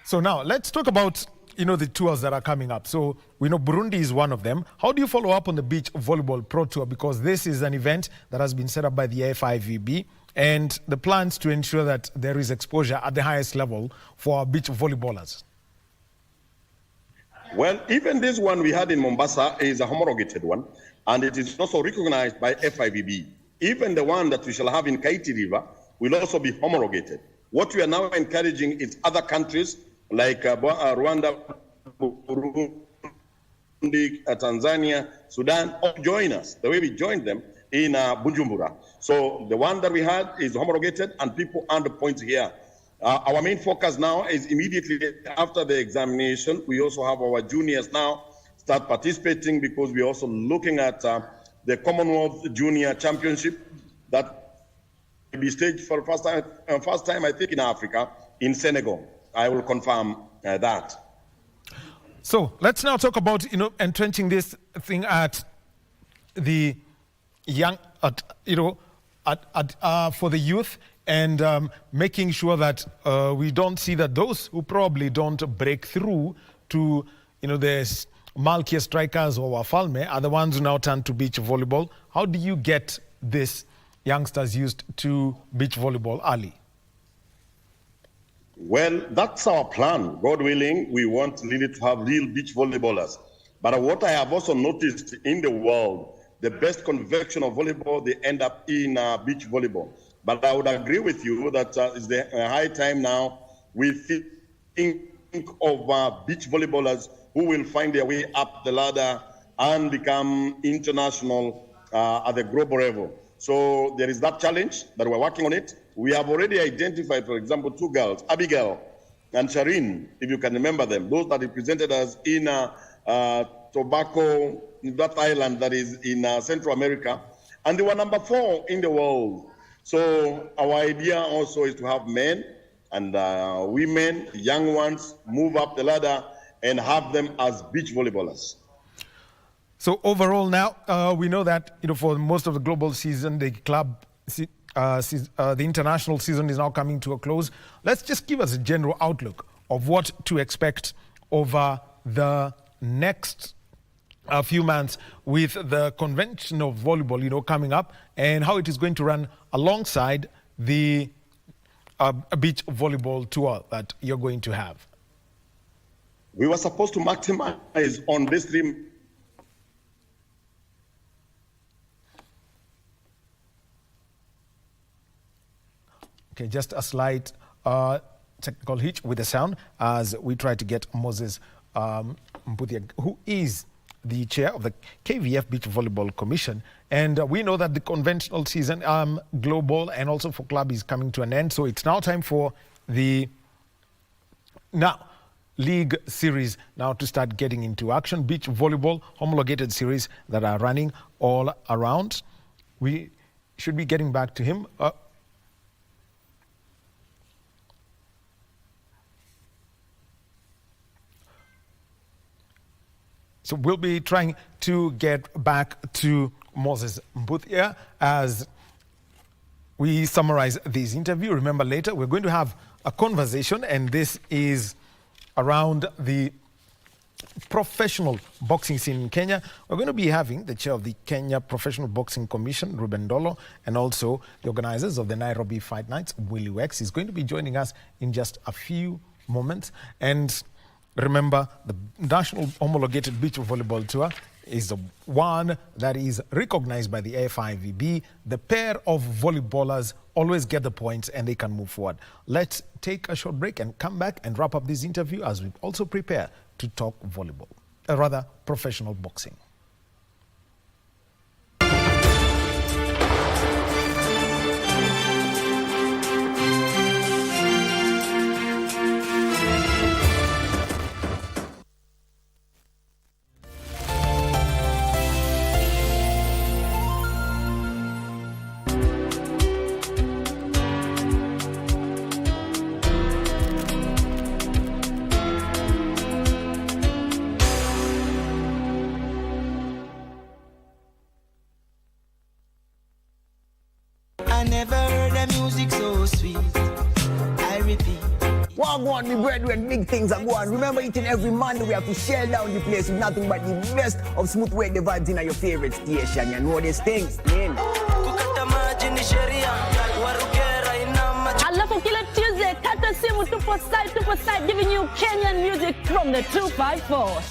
So now let's talk about the tours that are coming up. So we know Burundi is one of them. How do you follow up on the Beach Volleyball Pro Tour? Because this is an event that has been set up by the FIVB, and the plans to ensure that there is exposure at the highest level for our beach volleyballers. Well, even this one we had in Mombasa is a homologated one, and it is also recognized by FIVB. Even the one that we shall have in Kaiti River will also be homologated. What we are now encouraging is other countries like Rwanda, Burundi, Tanzania, Sudan, all join us, the way we joined them in Bujumbura. So the one that we had is homologated, and people earn the points here. Our main focus now is immediately after the examination. We also have our juniors now start participating, because we're also looking at the Commonwealth Junior Championship that will be staged for the first time, I think, in Africa, in Senegal. I will confirm that. So let's now talk about, entrenching this thing at the young, for the youth, and making sure that we don't see that those who probably don't break through to, the Malkia strikers or Wahome are the ones who now turn to beach volleyball. How do you get these youngsters used to beach volleyball early? Well, that's our plan. God willing, we want really to have real beach volleyballers. But what I have also noticed in the world, the best convection of volleyball, they end up in beach volleyball. But I would agree with you that it's the high time now we think of beach volleyballers who will find their way up the ladder and become international at the global level. So there is that challenge, but we're working on it. We have already identified, for example, 2 girls, Abigail and Shireen, if you can remember them, those that represented us in Tobacco, that island that is in Central America, and they were number 4 in the world. So our idea also is to have men and women, young ones, move up the ladder and have them as beach volleyballers. So overall now, we know that for most of the global season, the international season is now coming to a close. Let's just give us a general outlook of what to expect over the next few months with the convention of volleyball, coming up, and how it is going to run alongside the beach volleyball tour that you're going to have. We were supposed to maximize on this 3. Okay, just a slight technical hitch with the sound as we try to get Moses Mbuthia, who is the chair of the KVF Beach Volleyball Commission. And we know that the conventional season, global and also for club, is coming to an end. So it's now time for the league series now to start getting into action. Beach volleyball homologated series that are running all around. We should be getting back to him. So we'll be trying to get back to Moses Mbuthia as we summarize this interview. Remember, later we're going to have a conversation, and this is around the professional boxing scene in Kenya. We're going to be having the chair of the Kenya Professional Boxing Commission, Ruben Dolo, and also the organizers of the Nairobi Fight Nights, Willie Wex, is going to be joining us in just a few moments. And remember, the National Homologated Beach Volleyball Tour is the one that is recognized by the AFIVB. The pair of volleyballers always get the points and they can move forward. Let's take a short break and come back and wrap up this interview as we also prepare to talk volleyball, rather professional boxing. I never heard the music so sweet. I repeat. Wagwan, me brethren, big things are going. Remember, each and every Monday we have to shell down the place with nothing but the best of smooth weight the vibes in your favorite station. You know these things, man. Alafu kila Tuesday, kata simu tupo side, giving you Kenyan music from the 254.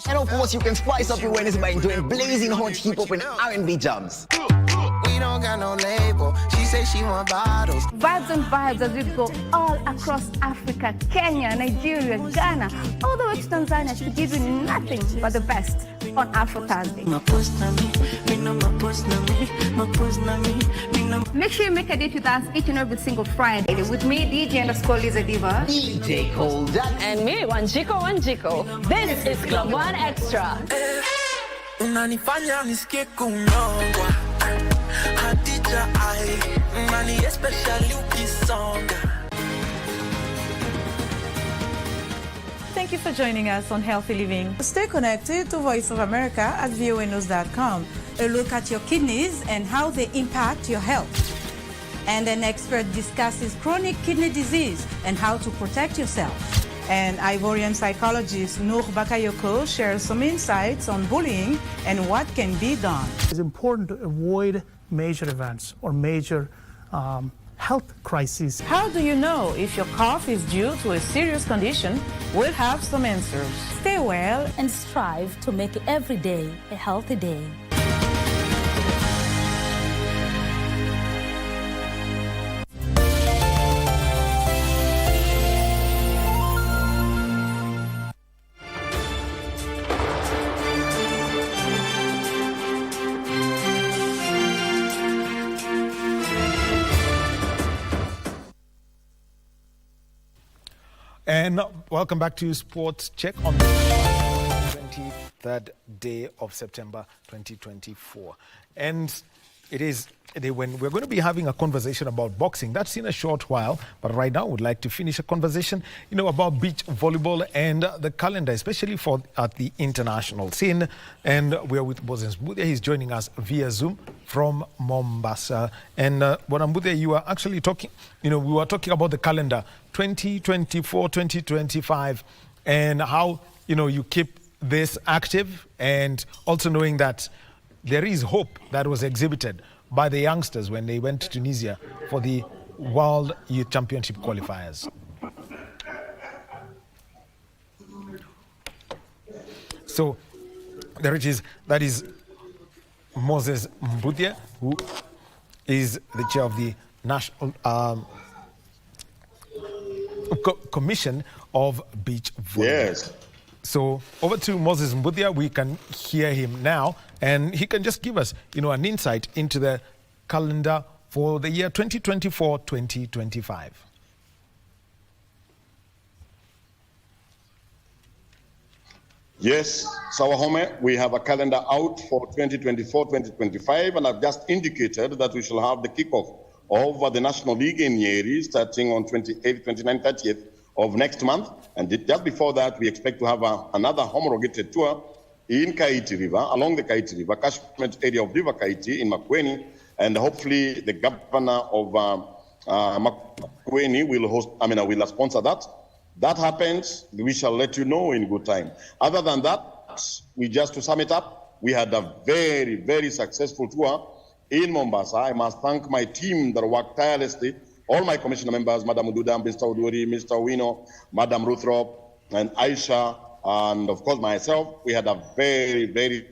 And of course, you can spice up your Wednesday by enjoying blazing hot hip-hop and R&B jams. We don't got no label. She say she want bottles. Vibes and vibes as we go all across Africa, Kenya, Nigeria, Ghana, all the way to Tanzania to give you nothing but the best on Afro Thursday. Make sure you make a date with us each and every single Friday. With me, DJ_Liza Diva, DJ Colda, And me, Wanjiko. This is Club One Extra. Unanifanya nisikie kunyongwa. Hadija ai, mani especially ukisonga. Thank you for joining us on Healthy Living. Stay connected to Voice of America at voanews.com. A look at your kidneys and how they impact your health. And an expert discusses chronic kidney disease and how to protect yourself. And Ivorian psychologist Noor Bakayoko shares some insights on bullying and what can be done. It's important to avoid major events or major health crises. How do you know if your cough is due to a serious condition? We'll have some answers. Stay well and strive to make every day a healthy day. And welcome back to Sports Check on the 23rd day of September 2024. And it is a day when we're going to be having a conversation about boxing. That's in a short while, but right now we'd like to finish a conversation, about beach volleyball and the calendar, especially at the international scene. And we're with Moses Mbudya. He's joining us via Zoom from Mombasa. And Mbudya, you are actually talking, we were talking about the calendar 2024, 2025, and how, you keep this active, and also knowing that there is hope that was exhibited by the youngsters when they went to Tunisia for the World Youth Championship qualifiers. So there it is. That is Moses Mbudya, who is the chair of the National Commission of Beach Volleyball. Yes. So over to Moses Mbudya. We can hear him now, and he can just give us, an insight into the calendar for the year 2024-2025. Yes, so Wahome, we have a calendar out for 2024-2025, and I've just indicated that we shall have the kickoff of the National League in Nyeri starting on 28th, 29th, 30th of next month. And just before that, we expect to have another homologated tour in Kaiti River, along the Kaiti River, catchment area of River Kaiti in Makueni. And hopefully the governor of Makueni will sponsor that. That happens, we shall let you know in good time. Other than that, to sum it up, we had a very, very successful tour in Mombasa. I must thank my team that worked tirelessly, all my commissioner members, Madam Ududa, Mr. Uduri, Mr. Wino, Madam Ruthrop, and Aisha, and of course myself. We had a very, very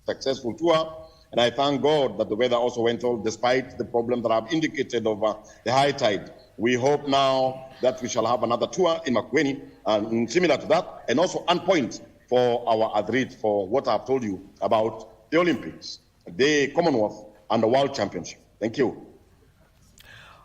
successful tour. And I thank God that the weather also went well, despite the problem that I've indicated of the high tide. We hope now that we shall have another tour in Makueni, similar to that, and also on point for our athletes for what I've told you about the Olympics, the Commonwealth, and the World Championship. Thank you.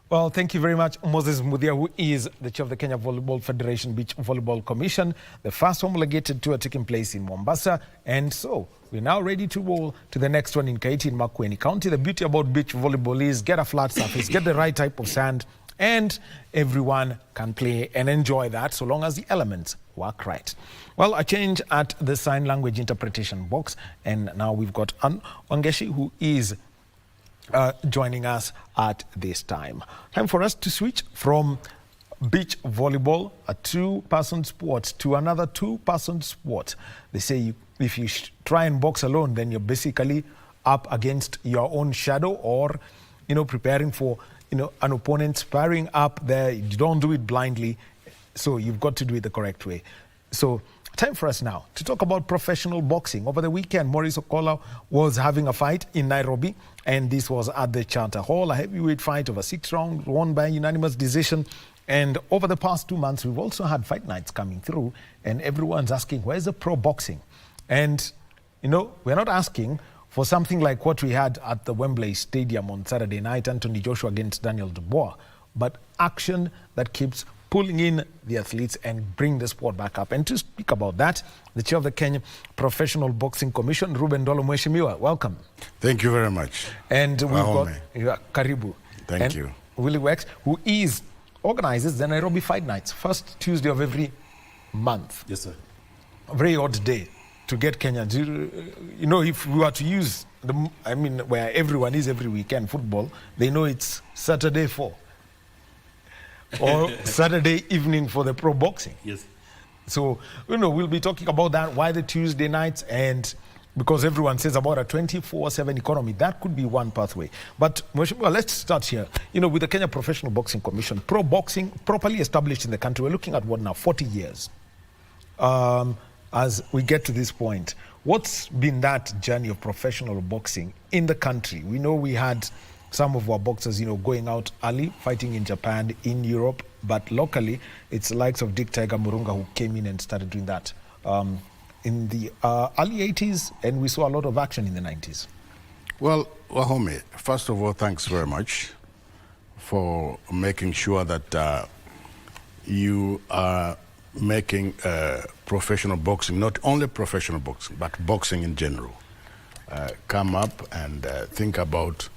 Well, thank you very much, Moses Mbudya, who is the chair of the Kenya Volleyball Federation Beach Volleyball Commission, the first homologated tour taking place in Mombasa. And so we're now ready to roll to the next one in Kaiti in Makueni County. The beauty about beach volleyball is get a flat surface, get the right type of sand, and everyone can play and enjoy that so long as the elements work right. Well, a change at the sign language interpretation box. And now we've got Wangeshi, who is joining us at this time. Time for us to switch from beach volleyball, a two-person sport, to another two-person sport. They say if you try and box alone, then you're basically up against your own shadow, or preparing for an opponent sparring up there. You don't do it blindly, so you've got to do it the correct way. So time for us now to talk about professional boxing. Over the weekend, Maurice Okola was having a fight in Nairobi, and this was at the Charter Hall, a heavyweight fight over 6 rounds, won by unanimous decision. And over the past 2 months, we've also had fight nights coming through, and everyone's asking, where's the pro boxing? And, we're not asking for something like what we had at the Wembley Stadium on Saturday night, Anthony Joshua against Daniel Dubois, but action that keeps pulling in the athletes and bring the sport back up. And to speak about that, the chair of the Kenya Professional Boxing Commission, Ruben Dolo Mheshimiwa, welcome. Thank you very much. And we've got Karibu. Thank you. Willie Wex, who organizes the Nairobi Fight Nights, first Tuesday of every month. Yes, sir. A very odd day to get Kenyans. If we were to use I mean, where everyone is every weekend, football, they know it's Saturday 4 or Saturday evening for the pro boxing. Yes. So, we'll be talking about that, why the Tuesday nights, and because everyone says about a 24/7 economy, that could be one pathway. But well, let's start here. With the Kenya Professional Boxing Commission, pro boxing properly established in the country, we're looking at what now, 40 years. As we get to this point, what's been that journey of professional boxing in the country? We know we had some of our boxers, going out early, fighting in Japan, in Europe, but locally, it's the likes of Dick Tiger Murunga who came in and started doing that in the early 80s, and we saw a lot of action in the 90s. Well, Wahome, first of all, thanks very much for making sure that you are making professional boxing, not only professional boxing, but boxing in general, come up and think about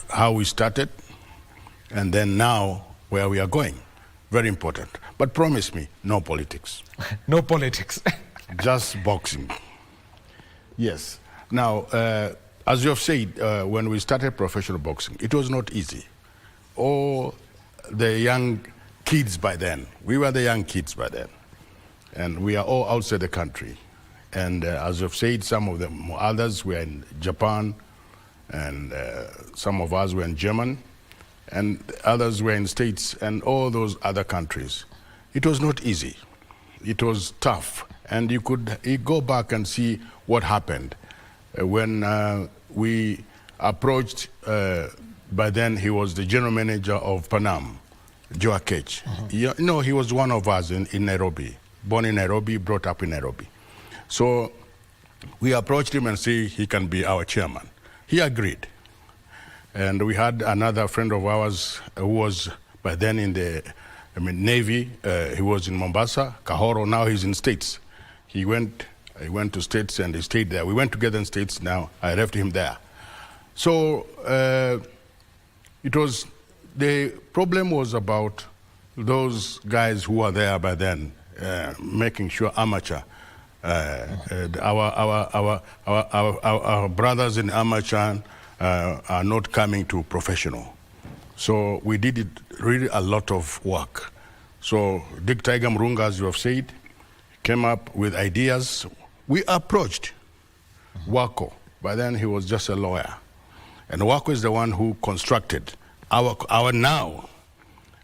how we started, and then now where we are going. Very important. But promise me, no politics. No politics. Just boxing. Yes. Now, as you have said, when we started professional boxing, it was not easy. All the young kids by then, we were the young kids by then, and we are all outside the country. And as you've said, some of them, others were in Japan, and some of us were in Germany, and others were in States and all those other countries. It was not easy. It was tough. And you go back and see what happened. When we approached, by then he was the general manager of Panam, Joe Akech. He was one of us in Nairobi, born in Nairobi, brought up in Nairobi. So we approached him and said he can be our chairman. He agreed. And we had another friend of ours who was by then in the Navy. He was in Mombasa, Kahoro. Now he's in States. He went to States and he stayed there. We went together in States. Now I left him there. So the problem was about those guys who were there by then, making sure amateur, our brothers in amateur are not coming to professional. So we did really a lot of work. So Dick Tiger Murunga, as you have said, came up with ideas. We approached Wako. By then he was just a lawyer. And Wako is the one who constructed our now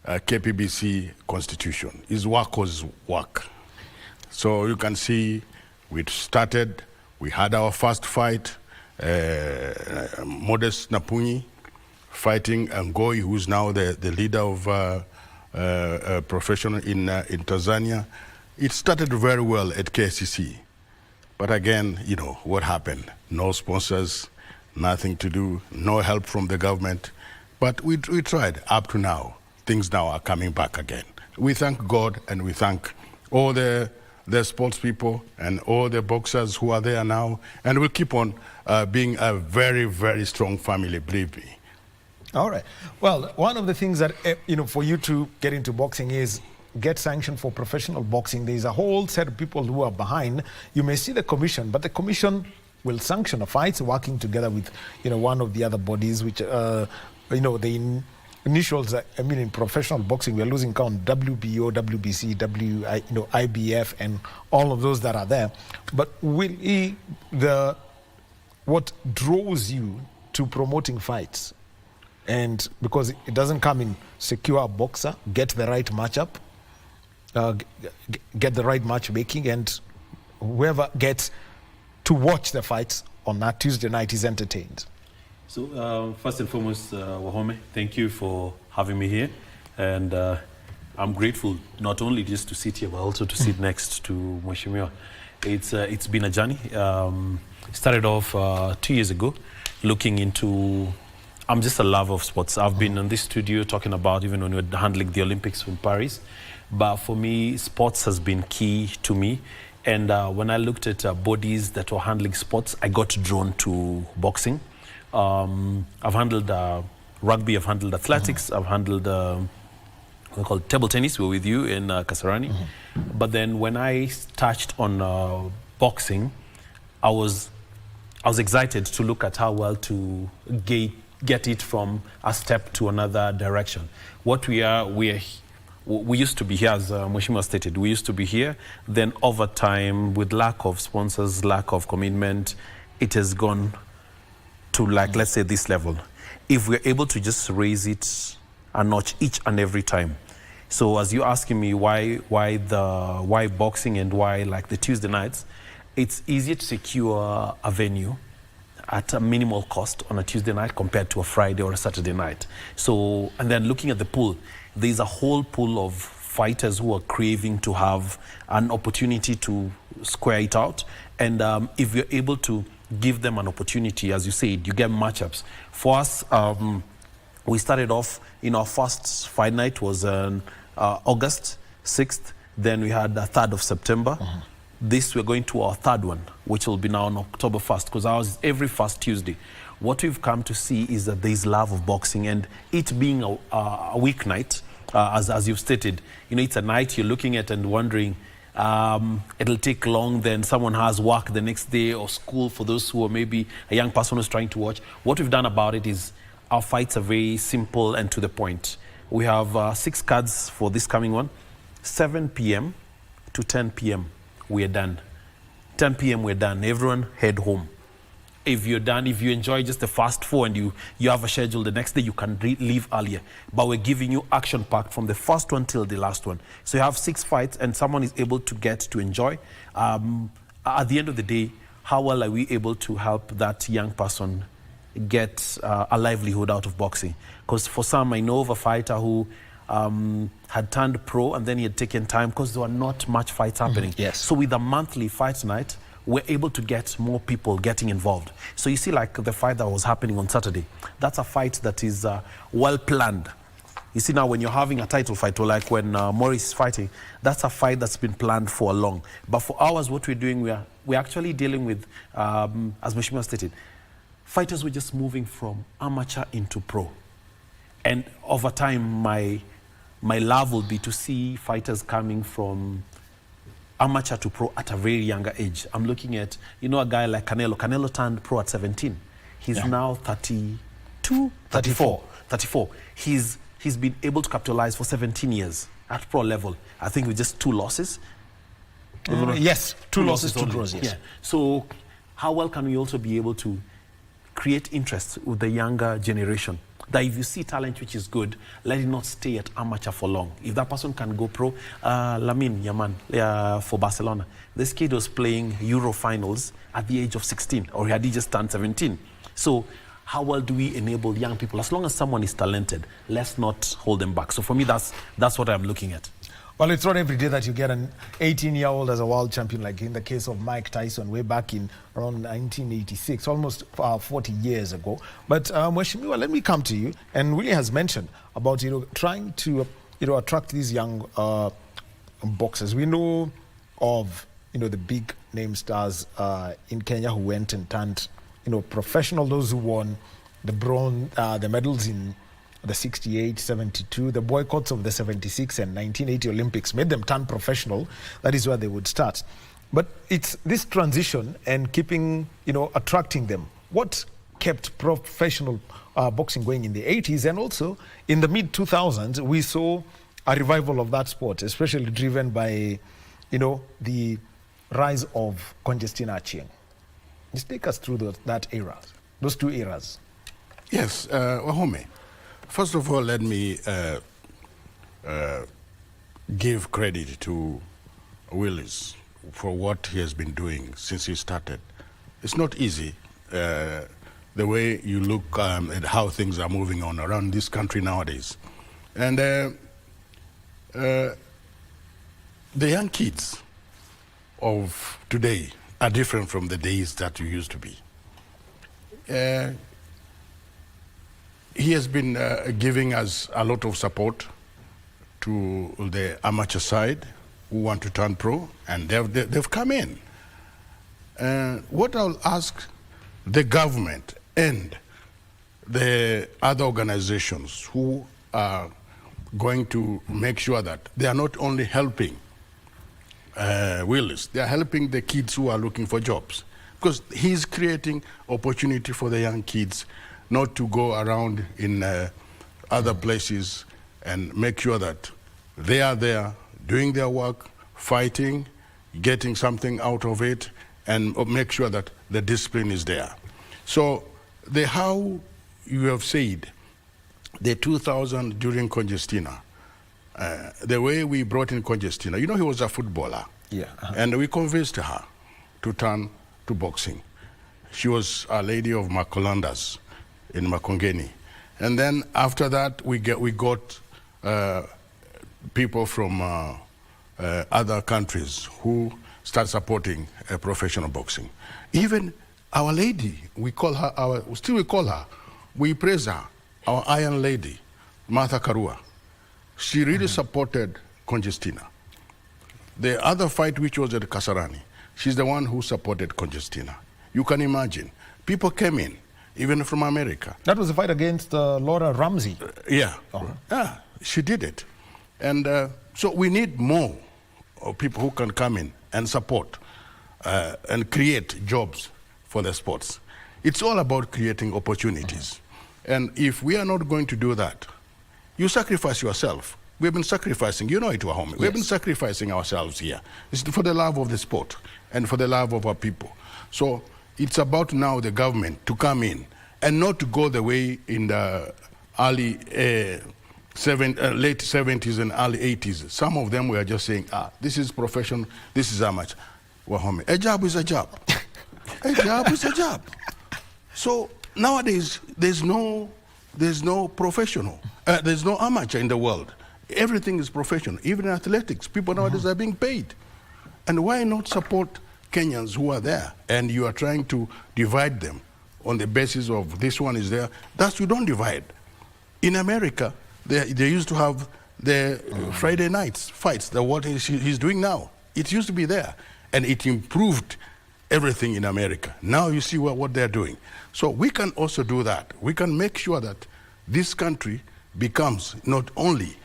KPBC constitution. Is Wako's work. So you can see we started, we had our first fight, Modest Napunyi fighting Ngoi, who's now the leader of professional in Tanzania. It started very well at KCC. But again, what happened? No sponsors, nothing to do, no help from the government. But we tried up to now. Things now are coming back again. We thank God and we thank all the sports people and all the boxers who are there now, and we'll keep on being a very, very strong family, believe me. All right. Well, one of the things that, for you to get into boxing is get sanctioned for professional boxing. There's a whole set of people who are behind. You may see the commission, but the commission will sanction a fight working together with, one of the other bodies, which, the initials, in professional boxing, we are losing count, WBO, WBC, IBF, and all of those that are there. But what draws you to promoting fights? And because it doesn't come in secure boxer, get the right matchup, get the right matchmaking, and whoever gets to watch the fights on that Tuesday night is entertained. So first and foremost, Wahome, thank you for having me here. And I'm grateful not only just to sit here, but also to sit next to Mheshimiwa. It's been a journey. Started off 2 years ago, looking into, I'm just a lover of sports. I've been in this studio talking about even when we were handling the Olympics in Paris. But for me, sports has been key to me. And when I looked at bodies that were handling sports, I got drawn to boxing. I've handled rugby, I've handled athletics, I've handled table tennis. We're with you in Kasarani. But then when I touched on boxing, I was I was excited to look at how well to get it from a step to another direction. What we used to be here, as Mheshimiwa stated, we used to be here. Then over time, with lack of sponsors, lack of commitment, it has gone to, like, let's say, this level. If we're able to just raise it a notch each and every time. So as you're asking me why boxing and why like the Tuesday nights, it's easier to secure a venue at a minimal cost on a Tuesday night compared to a Friday or a Saturday night. So, and then looking at the pool, there's a whole pool of fighters who are craving to have an opportunity to square it out. And if you're able to give them an opportunity, as you said, you get matchups. For us, we started off, our first fight night was on August 6th. Then we had the 3rd of September. This, we're going to our third one, which will be now on October 1st, because ours is every first Tuesday. What we've come to see is that there's love of boxing, and it being a weeknight, as you've stated, it's a night you're looking at and wondering, it'll take long, then someone has work the next day or school for those who are maybe a young person who's trying to watch. What we've done about it is our fights are very simple and to the point. We have 6 cards for this coming one. 7 p.m. to 10 p.m. we're done. 10 p.m. we're done. Everyone head home. If you're done, if you enjoy just the first 4 and you have a schedule the next day, you can leave earlier. But we're giving you action-packed from the first one till the last one. So you have 6 fights and someone is able to get to enjoy. At the end of the day, how well are we able to help that young person get a livelihood out of boxing? Because for some, I know of a fighter who had turned pro and then he had taken time because there were not much fights happening. Yes. So with a monthly fight night, we're able to get more people getting involved. So you see, like the fight that was happening on Saturday, that's a fight that is well planned. You see now when you're having a title fight, or like when Maurice is fighting, that's a fight that's been planned for long. But for ours, what we're doing, we're actually dealing with, as Mheshimiwa stated, fighters were just moving from amateur into pro. And over time, my love will be to see fighters coming from amateur to pro at a very younger age. I'm looking at, a guy like Canelo. Canelo turned pro at 17. He's now 34. He's been able to capitalize for 17 years at pro level. I think with just 2 losses. Yes, 2 losses, 2 draws, yes. Yeah. So how well can we also be able to create interest with the younger generation? That if you see talent which is good, let it not stay at amateur for long. If that person can go pro, Lamine Yamal for Barcelona, this kid was playing Euro finals at the age of 16, or he had just turned 17. So how well do we enable young people? As long as someone is talented, let's not hold them back. So for me, that's what I'm looking at. Well, it's not every day that you get an 18-year-old as a world champion, like in the case of Mike Tyson way back in around 1986, almost 40 years ago. But Mheshimiwa, let me come to you. And Willie has mentioned about trying to attract these young boxers. We know of the big name stars in Kenya who went and turned professional. Those who won the bronze, the medals in the 68, 72, the boycotts of the 76 and 1980 Olympics made them turn professional. That is where they would start. But it's this transition and keeping, attracting them. What kept professional boxing going in the 80s, and also in the mid-2000s, we saw a revival of that sport, especially driven by, the rise of Conjestina Achieng. Just take us through that era, those 2 eras. Yes, Wahome. First of all, let me give credit to Willis for what he has been doing since he started. It's not easy, the way you look at how things are moving on around this country nowadays. And the young kids of today are different from the days that you used to be. He has been giving us a lot of support to the amateur side who want to turn pro, and they've come in. What I'll ask the government and the other organizations who are going to make sure that they are not only helping Willis, they are helping the kids who are looking for jobs. because he's creating opportunity for the young kids not to go around in other places, and make sure that they are there doing their work, fighting, getting something out of it, and make sure that the discipline is there. So how you have said, the 2000 during Congestina, the way we brought in Congestina, you know, he was a footballer. Yeah. And we convinced her to turn to boxing. She was a lady of Makolandas in Makongeni. And then after that, we got people from other countries who start supporting professional boxing. Even Our Lady, we call her, we praise her, our Iron Lady, Martha Karua. She really supported Congestina. The other fight, which was at Kasarani, she's the one who supported Congestina. You can imagine. People came in, even from America. That was a fight against Laura Ramsey. Yeah. Yeah, she did it. And so we need more people who can come in and support and create jobs for the sports. It's all about creating opportunities. And if we are not going to do that, you sacrifice yourself. We've been sacrificing, you know it, Wahome. Yes. We've been sacrificing ourselves here. It's for the love of the sport and for the love of our people. So it's about now the government to come in and not to go the way in the early late 70s and early 80s. Some of them were just saying, this is profession, this is how much. Wahome, a job is a job. A job is a job. So nowadays, there's no professional. There's no amateur in the world. Everything is professional. Even in athletics, people nowadays are being paid. And why not support Kenyans who are there? And you are trying to divide them on the basis of this one is there. That's, you don't divide. In America, they used to have the Friday nights fights, what he's doing now. It used to be there. And it improved everything in America. Now you see what they're doing. So we can also do that. We can make sure that this country becomes not only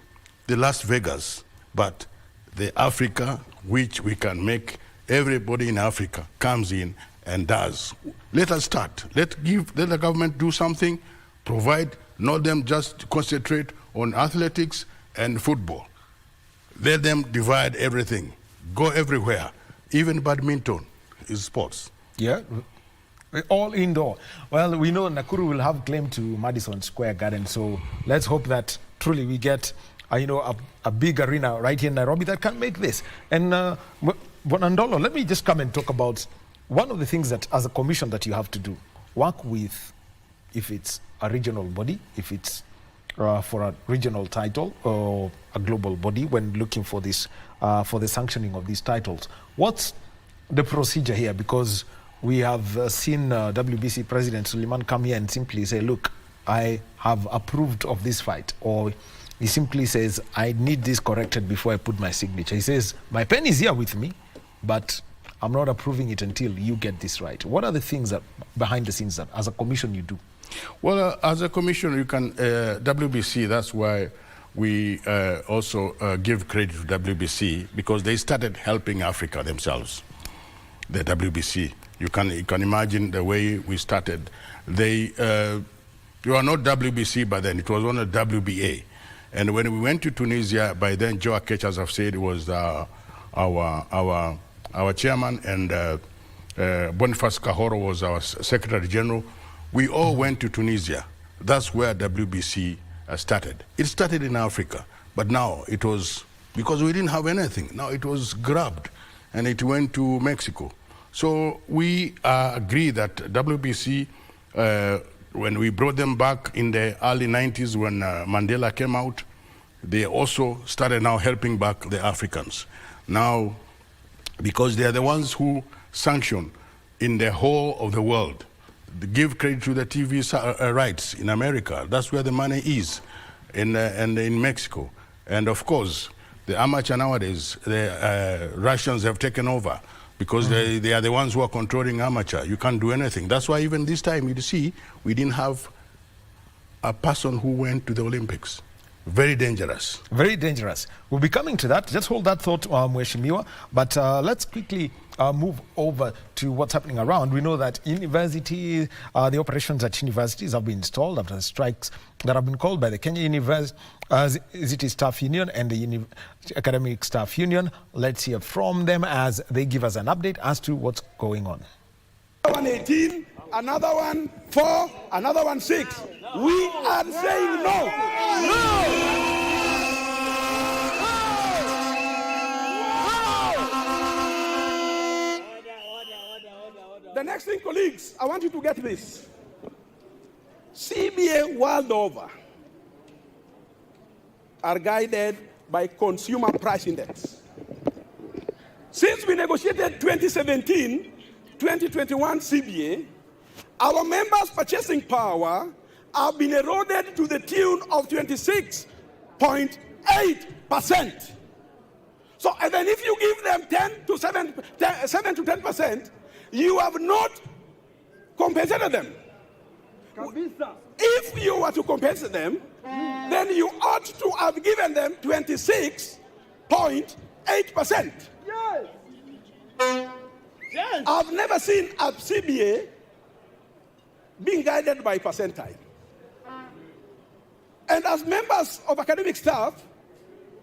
the Las Vegas, but the Africa which we can make everybody in Africa comes in and does. Let us start. Let the government do something, provide, not them just concentrate on athletics and football. Let them divide everything, go everywhere. Even badminton is sports. Yeah. All indoor. Well, we know Nakuru will have claim to Madison Square Garden, so let's hope that truly we get a big arena right here in Nairobi that can make this. And Bonandolo, let me just come and talk about one of the things that as a commission that you have to do. Work with, if it's a regional body, if it's for a regional title or a global body when looking for this, for the sanctioning of these titles. What's the procedure here? Because we have seen WBC President Suleiman come here and simply say, look, I have approved of this fight. Or he simply says, I need this corrected before I put my signature. He says, my pen is here with me, but I'm not approving it until you get this right. What are the things that behind the scenes that as a commission you do? Well, as a commission, you can, WBC, that's why we also give credit to WBC, because they started helping Africa themselves, the WBC. You can imagine the way we started. You are not WBC by then, it was on a WBA. And when we went to Tunisia, by then Joe Akech, as I've said, was our chairman, and Boniface Kahoro was our Secretary General. We all went to Tunisia. That's where WBC started. It started in Africa, but now it was, because we didn't have anything, now it was grabbed and it went to Mexico. So we agree that WBC, when we brought them back in the early 90s when Mandela came out, they also started now helping back the Africans. Now, because they are the ones who sanction in the whole of the world, they give credit to the TV rights in America. That's where the money is, and in Mexico. And of course, the amateur nowadays, the Russians have taken over, because they are the ones who are controlling amateur. You can't do anything. That's why even this time, you see, we didn't have a person who went to the Olympics. Very dangerous. Very dangerous. We'll be coming to that. Just hold that thought, Mheshimiwa. But let's quickly move over to what's happening around, we know that the operations at universities have been stalled after the strikes that have been called by the Kenya University Staff Union and the Academic Staff Union. Let's hear from them as they give us an update as to what's going on. 118, another one 4, another one 6. We are saying no. No! The next thing, colleagues, I want you to get this. CBA world over are guided by consumer price index. Since we negotiated 2017-2021 CBA, our members' purchasing power have been eroded to the tune of 26.8%. So even if you give them 7 to 10%, you have not compensated them. If you were to compensate them, then you ought to have given them 26.8%. Yes. Yes. I've never seen a CBA being guided by percentile. And as members of academic staff,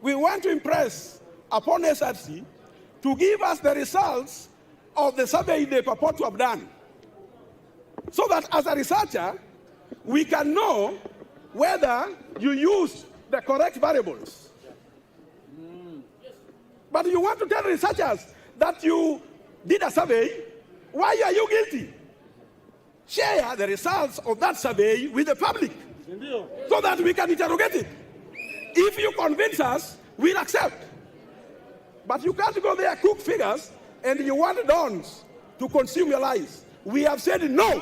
we want to impress upon SRC to give us the results of the survey they purport to have done, so that as a researcher, we can know whether you use the correct variables. But you want to tell researchers that you did a survey, why are you guilty? Share the results of that survey with the public so that we can interrogate it. If you convince us, we'll accept. But you can't go there, cook figures, and you want dons to consume your lies. We have said no.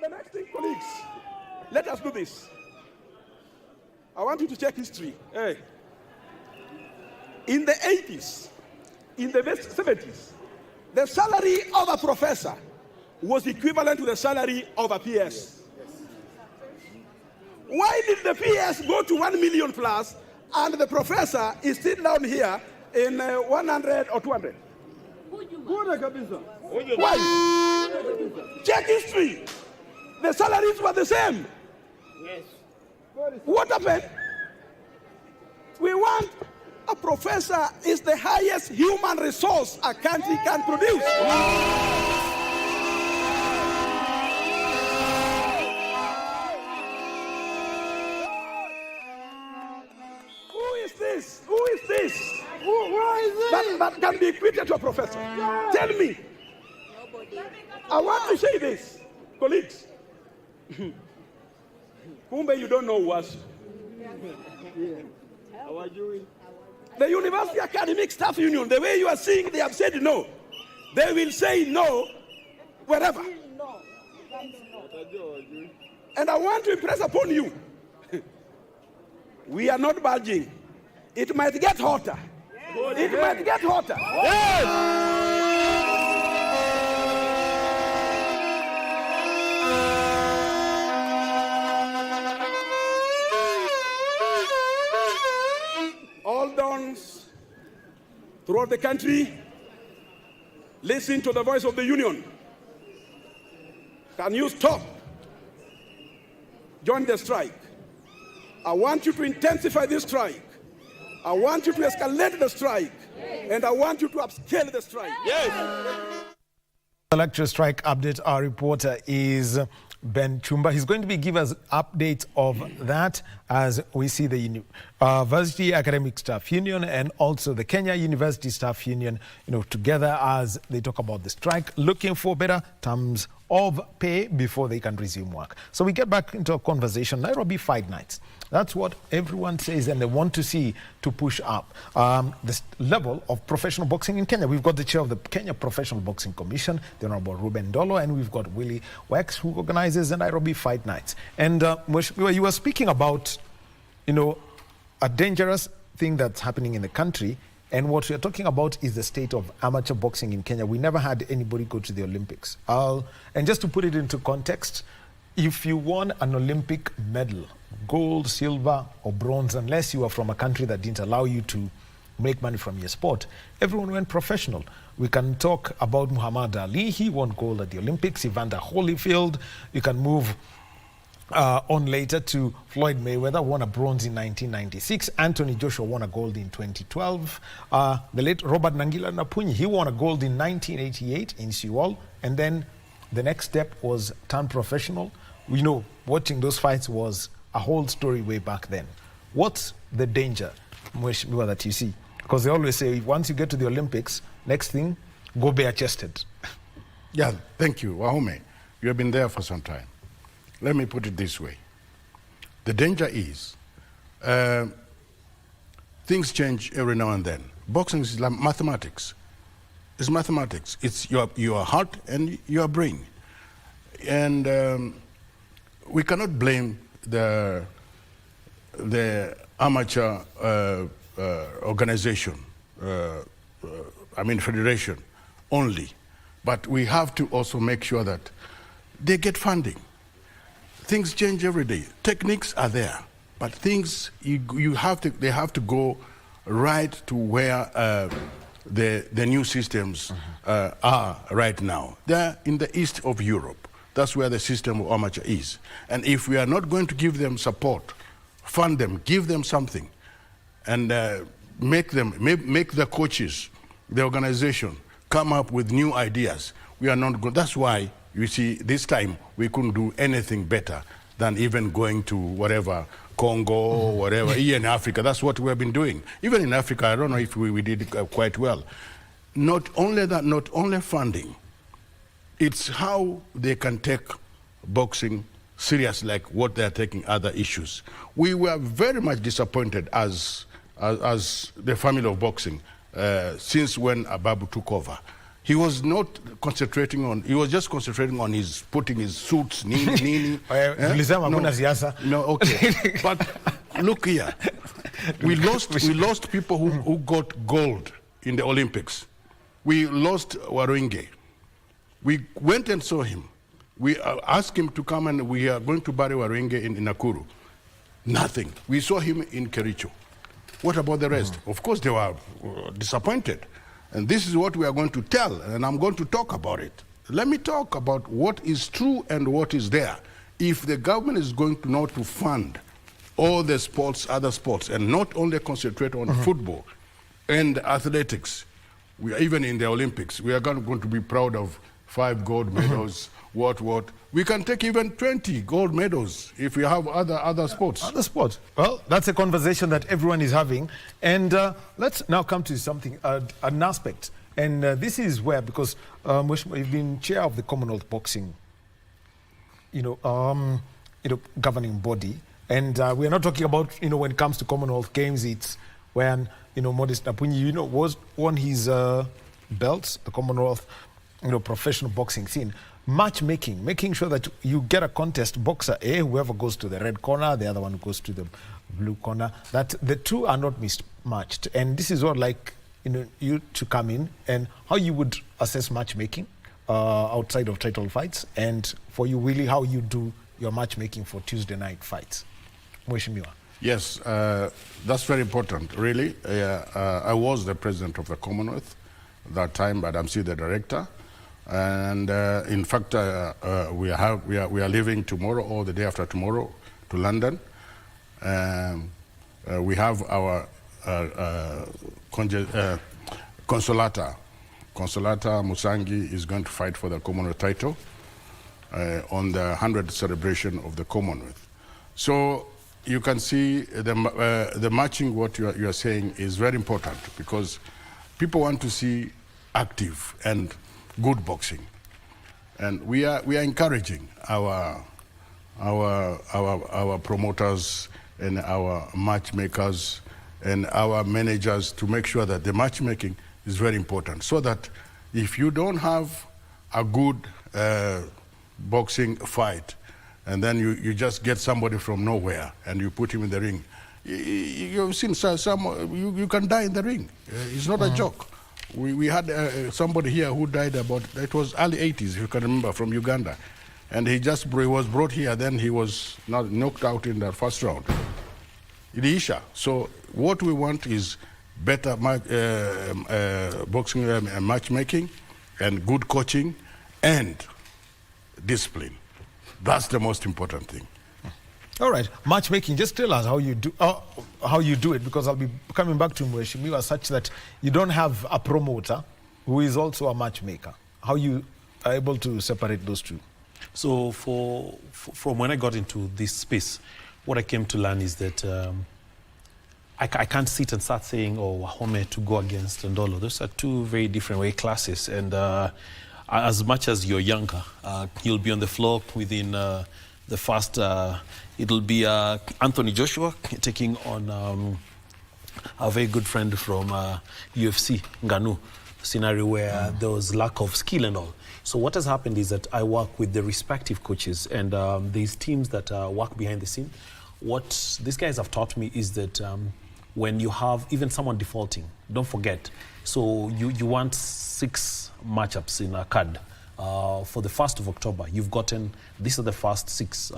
The next thing, colleagues, let us do this. I want you to check history. Hey. In the 80s, in the 70s, the salary of a professor was equivalent to the salary of a PS. Why did the PS go to 1 million plus and the professor is still down here in 100 or 200? Why? Check history. The salaries were the same. Yes. What happened? We want a professor is the highest human resource a country can produce. Who is this? Why is this? That can be equated to a professor. Yeah. Tell me. Nobody. I want to say this, colleagues. Kumbe, you don't know what. How are you? The University Academic Staff Union, the way you are seeing, they have said no. They will say no wherever. And I want to impress upon you, we are not budging. It might get hotter. It might get hotter. Yes. All dons throughout the country, listen to the voice of the union. Can you stop? Join the strike. I want you to intensify this strike. I want you to escalate the strike. And I want you to upscale the strike. Yes. The lecture strike update, our reporter is Ben Chumba. He's going to be giving us updates of that as we see the University Academic Staff Union and also the Kenya University Staff Union, together as they talk about the strike, looking for better terms of pay before they can resume work. So we get back into a conversation. Nairobi Fight Nights. That's what everyone says and they want to see to push up this level of professional boxing in Kenya. We've got the chair of the Kenya Professional Boxing Commission, the Honorable Ruben Dolo, and we've got Willie Wex, who organizes the Nairobi Fight Nights. And you were speaking about, a dangerous thing that's happening in the country. And what we're talking about is the state of amateur boxing in Kenya. We never had anybody go to the Olympics. And just to put it into context, if you won an Olympic medal gold, silver, or bronze, unless you are from a country that didn't allow you to make money from your sport. Everyone went professional. We can talk about Muhammad Ali. He won gold at the Olympics. Evander Holyfield. You can move on later to Floyd Mayweather, won a bronze in 1996. Anthony Joshua won a gold in 2012. The late Robert Nangila Napunyi, he won a gold in 1988 in Seoul. And then the next step was turn professional. We know watching those fights was a whole story way back then. What's the danger, Mheshimiwa, that you see? Because they always say, once you get to the Olympics, next thing, go bare-chested. Yeah, thank you, Wahome. You have been there for some time. Let me put it this way. The danger is things change every now and then. Boxing is like mathematics. It's mathematics. It's your heart and your brain. And we cannot blame the amateur organization, federation only. But we have to also make sure that they get funding. Things change every day. Techniques are there, but things they have to go right to where the new systems are right now. They're in the east of Europe. That's where the system of amateur is. And if we are not going to give them support, fund them, give them something, and make the coaches, the organization, come up with new ideas, we are not good. That's why, you see, this time we couldn't do anything better than even going to whatever, Congo or whatever, here in Africa. That's what we have been doing. Even in Africa, I don't know if we did quite well. Not only that, not only funding, it's how they can take boxing serious like what they're taking other issues. We were very much disappointed as the family of boxing since when Ababu took over. He was not concentrating on, he was just concentrating on his putting his suits, nini. No, okay. But look here, we lost people who got gold in the Olympics. We lost Waruinge. We went and saw him. We asked him to come, and we are going to bury Waruinge in Nakuru. Nothing. We saw him in Kericho. What about the rest? Of course, they were disappointed. And this is what we are going to tell, and I'm going to talk about it. Let me talk about what is true and what is there. If the government is going to know to fund all the sports, other sports, and not only concentrate on football and athletics, we are, even in the Olympics, we are going to be proud of 5 gold medals, what. We can take even 20 gold medals if we have other sports. Other sports. Well, that's a conversation that everyone is having. And let's now come to something, an aspect. And this is where, because you've been chair of the Commonwealth Boxing, governing body. And we're not talking about, when it comes to Commonwealth Games, it's when, Modest Napunyi, won his belts, the Commonwealth, professional boxing scene. Matchmaking, making sure that you get a contest, boxer A, whoever goes to the red corner, the other one goes to the blue corner, that the two are not mismatched. And this is what, you to come in and how you would assess matchmaking outside of title fights, and for you, really, how you do your matchmaking for Tuesday night fights. Mheshimiwa. Yes, that's very important, really. I was the president of the Commonwealth that time, but I'm still the director. And in fact, we are leaving tomorrow or the day after tomorrow to London. We have our Consolata. Consolata Musangi is going to fight for the Commonwealth title on the 100th celebration of the Commonwealth. So you can see the matching, what you are saying is very important, because people want to see active and good boxing, and we are encouraging our promoters and our matchmakers and our managers to make sure that the matchmaking is very important, so that if you don't have a good boxing fight, and then you just get somebody from nowhere and you put him in the ring, you've seen you can die in the ring. It's not a joke. We had somebody here who died it was early 80s, if you can remember, from Uganda. And he was brought here, then he was not knocked out in the first round. In Isha. So what we want is better boxing matchmaking and good coaching and discipline. That's the most important thing. All right, matchmaking. Just tell us how you do it, because I'll be coming back to Mheshimiwa, such that you don't have a promoter who is also a matchmaker. How you are able to separate those two? So from when I got into this space, what I came to learn is that I can't sit and start saying, oh, Wahome to go against Ndolo. Those are two very different weight classes. And as much as you're younger, you'll be on the floor within the first, it'll be Anthony Joshua taking on a very good friend from UFC, Ngannou, scenario where there was lack of skill and all. So what has happened is that I work with the respective coaches and these teams that work behind the scene. What these guys have taught me is that when you have even someone defaulting, don't forget. So you want 6 matchups in a card. For the 1st of October, you've gotten, these are the first 6.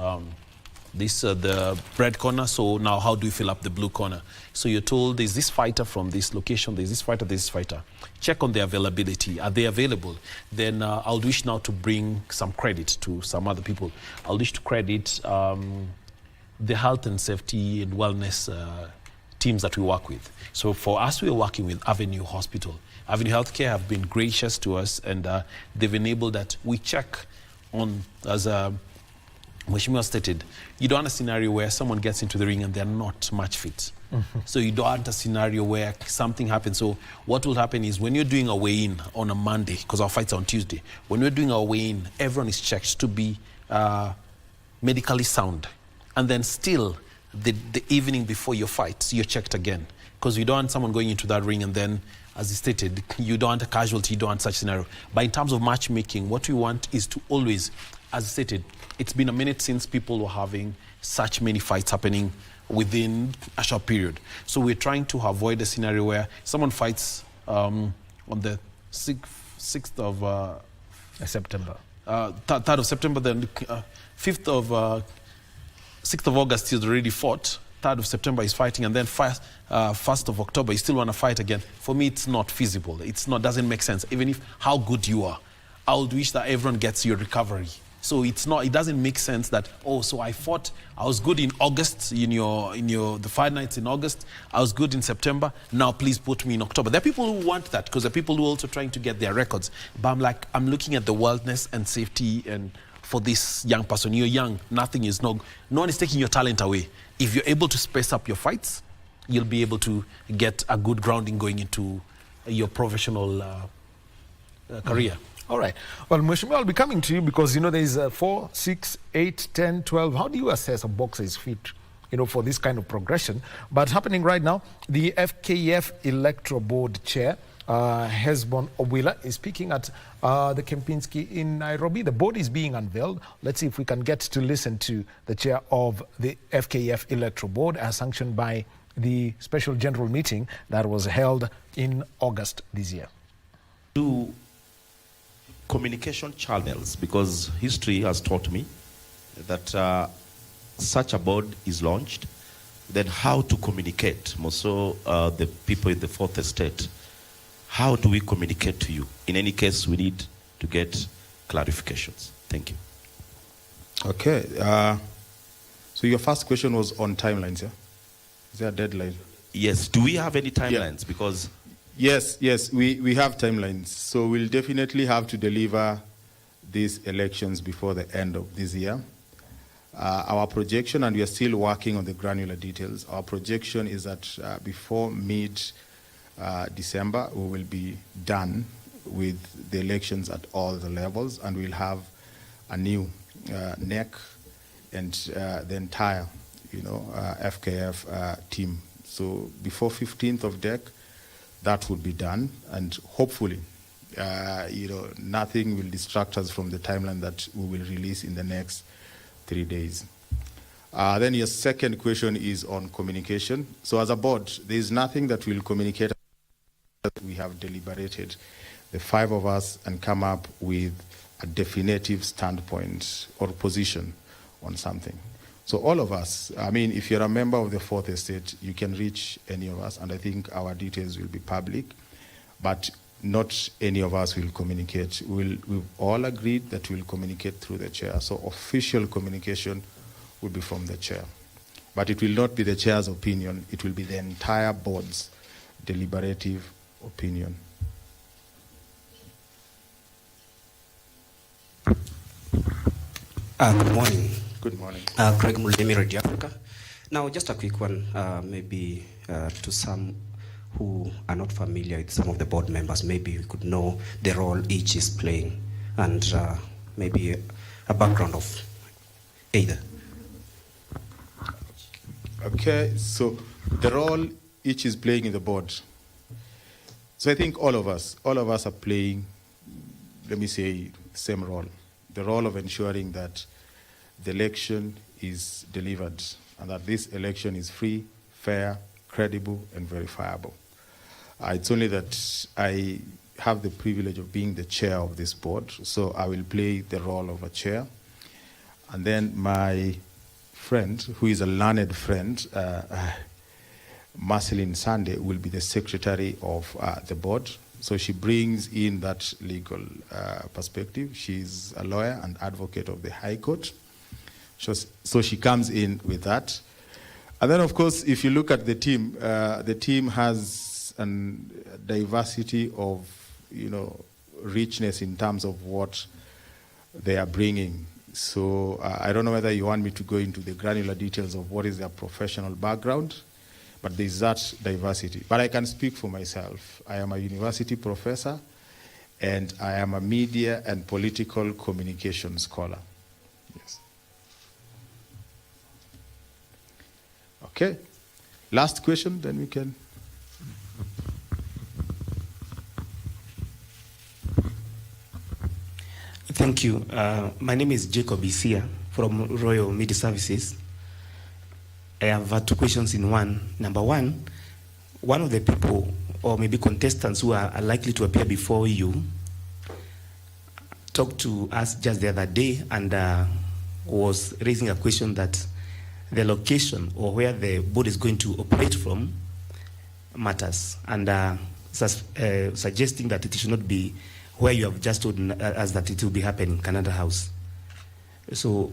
These are the red corner, so now how do you fill up the blue corner? So you're told there's this fighter from this location, there's this fighter. Check on their availability. Are they available? Then I'll wish now to bring some credit to some other people. I'll wish to credit the health and safety and wellness teams that we work with. So for us, we're working with Avenue Hospital. Avenue Healthcare have been gracious to us, and they've enabled that we check on, as Mheshimiwa stated, you don't want a scenario where someone gets into the ring and they're not match fit. So you don't want a scenario where something happens. So what will happen is when you're doing a weigh-in on a Monday, because our fights are on Tuesday, when we're doing our weigh-in, everyone is checked to be medically sound. And then still, the evening before your fight, you're checked again. Because you don't want someone going into that ring and then, as he stated, you don't want a casualty, you don't want such scenario. But in terms of matchmaking, what we want is to always, as stated, it's been a minute since people were having such many fights happening within a short period. So we're trying to avoid a scenario where someone fights on the 6th of September. 3rd of September, then 6th of August he's already fought. 3rd of September is fighting, and then 1st of October you still want to fight again. For me, it's not feasible. Doesn't make sense. Even if how good you are, I would wish that everyone gets your recovery. So it doesn't make sense that, oh, so I was good in August, the 5 nights in August, I was good in September, now please put me in October. There are people who want that, because there are people who are also trying to get their records. But I'm looking at the wellness and safety, and for this young person, you're young, no one is taking your talent away. If you're able to space up your fights, you'll be able to get a good grounding going into your professional career. All right. Well, Mheshimiwa, I'll be coming to you because, there's 4, 6, 8, 10, 12. How do you assess a boxer's fit, for this kind of progression? But happening right now, the FKF Electoral Board Chair, Hesbon Obwila, is speaking at the Kempinski in Nairobi. The board is being unveiled. Let's see if we can get to listen to the chair of the FKF Electoral Board, as sanctioned by the special general meeting that was held in August this year. Communication channels, because history has taught me that such a board is launched, then how to communicate, more so the people in the fourth estate. How do we communicate to you? In any case, we need to get clarifications. Thank you. Okay. So your first question was on timelines, yeah? Is there a deadline? Yes. Do we have any timelines? Yeah. Because Yes, we have timelines. So we'll definitely have to deliver these elections before the end of this year. Our projection, and we are still working on the granular details, our projection is that before mid-December, we will be done with the elections at all the levels, and we'll have a new NEC and the entire, FKF team. So before 15th of DEC, that would be done, and hopefully, nothing will distract us from the timeline that we will release in the next 3 days. Then your second question is on communication. So as a board, there is nothing that will communicate. We have deliberated, the 5 of us, and come up with a definitive standpoint or position on something. So all of us, I mean, if you're a member of the Fourth Estate, you can reach any of us, and I think our details will be public, but not any of us will communicate. We've all agreed that we'll communicate through the chair. So official communication will be from the chair. But it will not be the chair's opinion, it will be the entire board's deliberative opinion. Good morning. Good morning. Craig Muldemi, Radio Africa. Now, just a quick one, maybe to some who are not familiar with some of the board members, maybe we could know the role each is playing, and maybe a background of either. Okay, so the role each is playing in the board. So I think all of us are playing, let me say, the same role. The role of ensuring that the election is delivered and that this election is free, fair, credible, and verifiable. It's only that I have the privilege of being the chair of this board, so I will play the role of a chair. And then my friend, who is a learned friend, Marceline Sande, will be the secretary of the board. So she brings in that legal perspective. She's a lawyer and advocate of the High Court. So she comes in with that. And then, of course, if you look at the team has a diversity of, richness in terms of what they are bringing. So I don't know whether you want me to go into the granular details of what is their professional background, but there's that diversity. But I can speak for myself. I am a university professor, and I am a media and political communication scholar. Yes. Okay. Last question, then we can. Thank you. My name is Jacob Isia from Royal Media Services. I have two questions in one. Number one of the people or maybe contestants who are likely to appear before you talked to us just the other day and was raising a question that the location or where the board is going to operate from matters, and suggesting that it should not be where you have just told us that it will be happening, Canada House. So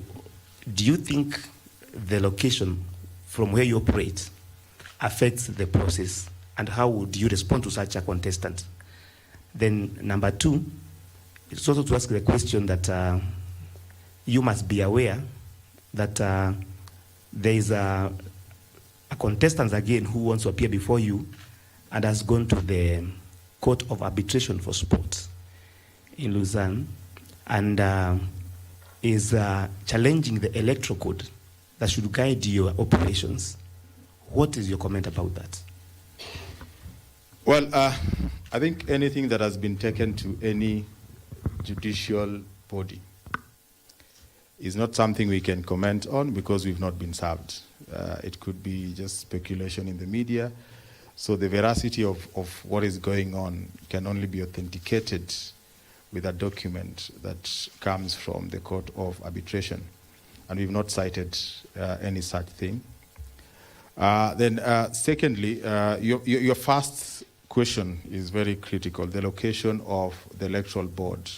do you think the location from where you operate affects the process, and how would you respond to such a contestant? Then number two, it's also to ask the question that you must be aware that there is a contestant again who wants to appear before you and has gone to the Court of Arbitration for Sport in Lausanne and is challenging the electoral code that should guide your operations. What is your comment about that? Well, I think anything that has been taken to any judicial body is not something we can comment on because we've not been served. It could be just speculation in the media. So the veracity of what is going on can only be authenticated with a document that comes from the Court of Arbitration. And we've not cited any such thing. Then secondly, your first question is very critical, the location of the electoral board.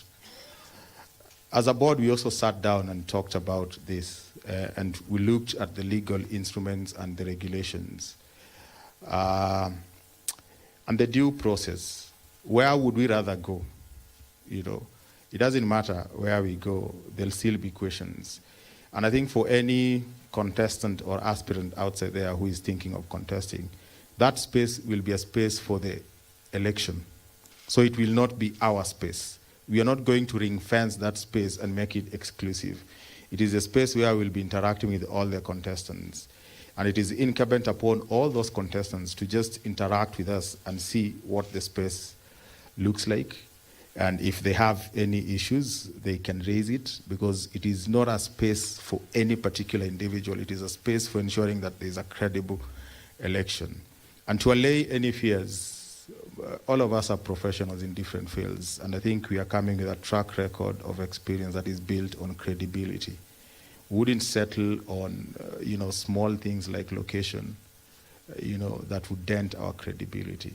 As a board, we also sat down and talked about this, and we looked at the legal instruments and the regulations. And the due process, where would we rather go? It doesn't matter where we go, there'll still be questions. And I think for any contestant or aspirant outside there who is thinking of contesting, that space will be a space for the election. So it will not be our space. We are not going to ring fence that space and make it exclusive. It is a space where we'll be interacting with all the contestants. And it is incumbent upon all those contestants to just interact with us and see what the space looks like. And if they have any issues, they can raise it, because it is not a space for any particular individual. It is a space for ensuring that there is a credible election. And to allay any fears, all of us are professionals in different fields, and I think we are coming with a track record of experience that is built on credibility. We wouldn't settle on, small things like location, that would dent our credibility.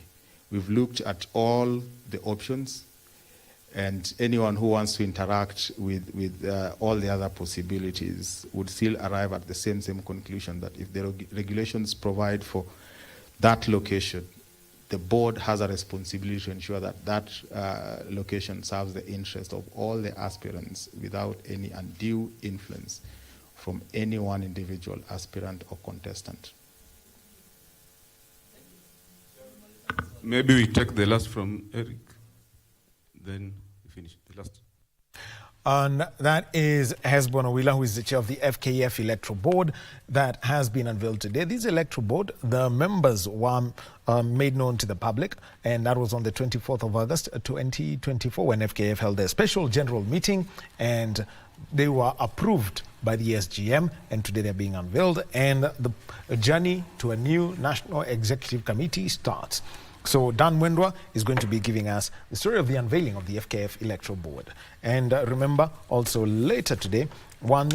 We've looked at all the options, and anyone who wants to interact with all the other possibilities would still arrive at the same conclusion, that if the regulations provide for that location, the board has a responsibility to ensure that that location serves the interest of all the aspirants without any undue influence from any one individual aspirant or contestant. Maybe we take the last from Eric, then we finish the last. And that is Hesbon Owila, who is the chair of the FKF Electoral Board, that has been unveiled today. This Electoral Board, the members were made known to the public, and that was on the 24th of August 2024 when FKF held their special general meeting, and they were approved by the SGM, and today they're being unveiled, and the journey to a new National Executive Committee starts. So Dan Mwendwa is going to be giving us the story of the unveiling of the FKF Electoral Board. And remember, also later today, one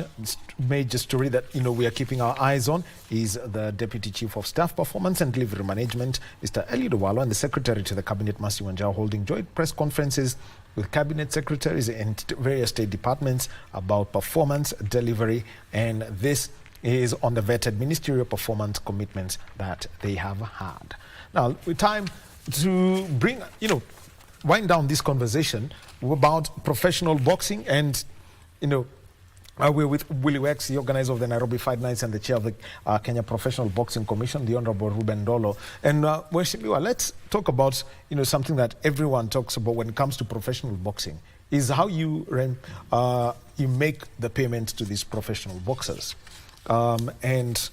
major story that we are keeping our eyes on is the Deputy Chief of Staff Performance and Delivery Management, Mr. Eliud Owalo, and the Secretary to the Cabinet, Mercy Wanjau, holding joint press conferences with Cabinet Secretaries and various state departments about performance, delivery, and this is on the vetted ministerial performance commitments that they have had. Now, with time to bring, wind down this conversation about professional boxing, and, we're with Willie Wex, the organizer of the Nairobi Fight Nights and the chair of the Kenya Professional Boxing Commission, the Honorable Ruben Dolo. And let's talk about, something that everyone talks about when it comes to professional boxing, is how you make the payments to these professional boxers. And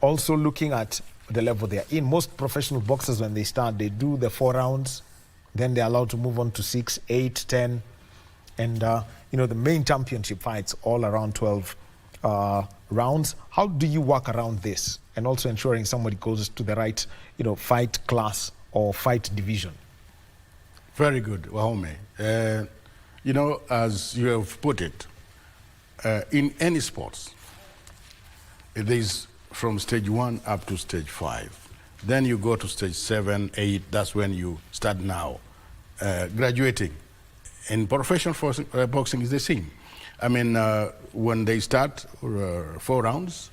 also looking at the level they are in. Most professional boxers, when they start, they do the 4 rounds, then they're allowed to move on to 6, 8, 10, and the main championship fights all around 12 rounds. How do you work around this, and also ensuring somebody goes to the right fight class or fight division? Very good, Wahome. As you have put it, in any sports, it is from stage 1 up to stage 5. Then you go to stage 7, 8, that's when you start now graduating. In professional boxing is the same. I mean, when they start 4 rounds,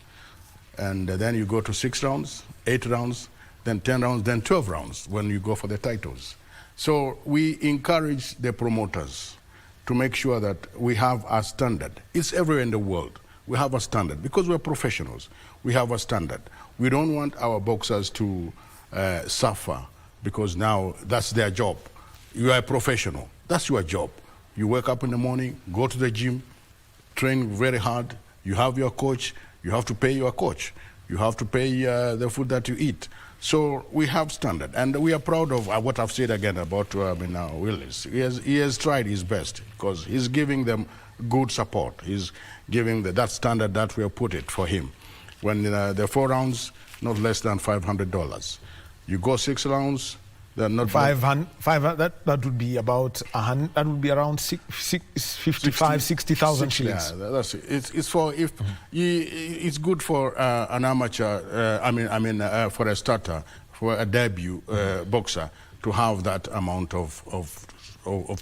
and then you go to 6 rounds, 8 rounds, then 10 rounds, then 12 rounds when you go for the titles. So we encourage the promoters to make sure that we have a standard. It's everywhere in the world. We have a standard because we're professionals. We have a standard. We don't want our boxers to suffer because now that's their job. You are a professional. That's your job. You wake up in the morning, go to the gym, train very hard. You have your coach. You have to pay your coach. You have to pay the food that you eat. So we have standard, and we are proud of what I've said again about Willis. He has tried his best because he's giving them good support. He's giving that standard that we have put it for him. When the 4 rounds, not less than $500. You go 6 rounds, they're not 500. That would be about 100. That would be around 60,000 shillings. Yeah, that's it. It's for if it's good for an amateur. For a starter, for a debut boxer to have that amount of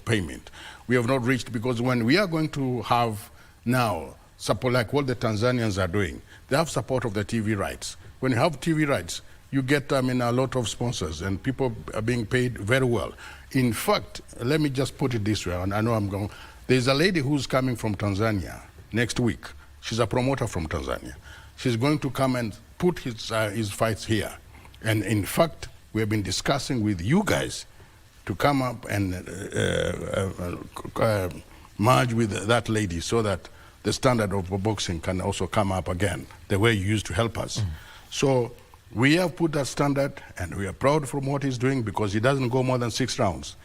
payment. We have not reached, because when we are going to have now support like what the Tanzanians are doing, they have support of the TV rights. When you have TV rights, you get a lot of sponsors, and people are being paid very well. In fact, let me just put it this way, and I know I'm going. There's a lady who's coming from Tanzania next week. She's a promoter from Tanzania. She's going to come and put his fights here. And in fact, we have been discussing with you guys to come up and merge with that lady so that the standard of boxing can also come up again, the way you used to help us. So we have put that standard, and we are proud from what he's doing because he doesn't go more than 6 rounds.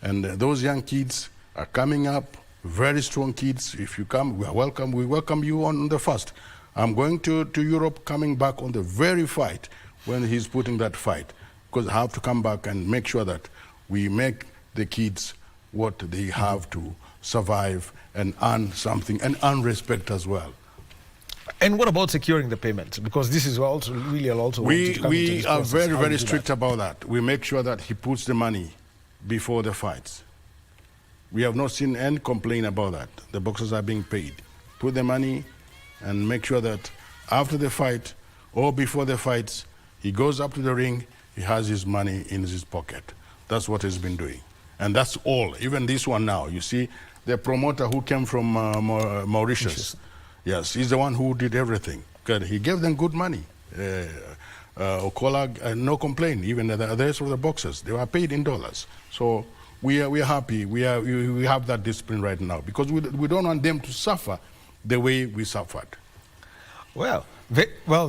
And those young kids are coming up, very strong kids. If you come, we are welcome. We welcome you on the first. I'm going to Europe, coming back on the very fight when he's putting that fight. because I have to come back and make sure that we make the kids what they have to survive and earn something and earn respect as well. And what about securing the payment? Because this is also really also we are very, very strict about that. We make sure that he puts the money before the fights. We have not seen any complaint about that. The boxers are being paid. Put the money and make sure that after the fight or before the fights, he goes up to the ring, he has his money in his pocket. That's what he's been doing. And that's all. Even this one now, you see, the promoter who came from Mauritius, yes, he's the one who did everything. Good. He gave them good money. Okola, no complaint. Even the rest of the boxers, they were paid in dollars. So we are happy. We have that discipline right now because we don't want them to suffer the way we suffered. Well,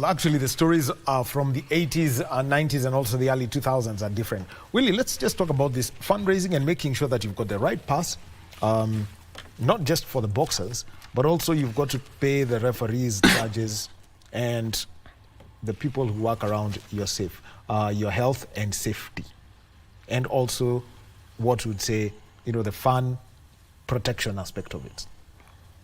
actually, the stories are from the 80s and 90s and also the early 2000s are different. Willie, let's just talk about this fundraising and making sure that you've got the right pass, not just for the boxers, but also you've got to pay the referees, judges, and the people who work around your health and safety. And also what would say, the fun protection aspect of it.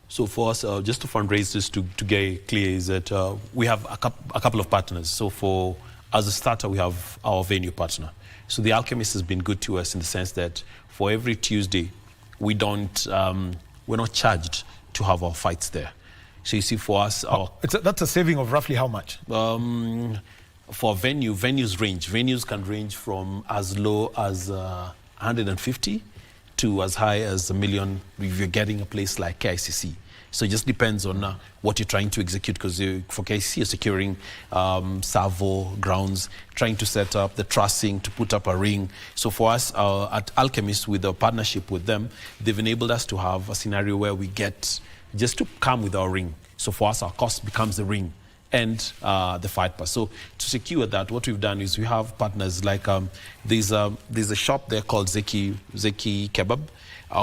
So for us, just to fundraise this to get clear is that we have a couple of partners. So as a starter, we have our venue partner. So the Alchemist has been good to us in the sense that for every Tuesday, we're not charged to have our fights there. So you see, for us, that's a saving of roughly how much? For venues range. Venues can range from as low as 150 to as high as $1 million if you're getting a place like KICC. So it just depends on what you're trying to execute, because for KICC, you're securing Savo grounds, trying to set up the trussing to put up a ring. So for us at Alchemist, with our partnership with them, they've enabled us to have a scenario where we get just to come with our ring. So for us, our cost becomes the ring and the fight pass. So to secure that, what we've done is we have partners like there's a shop there called Zeki Kebab,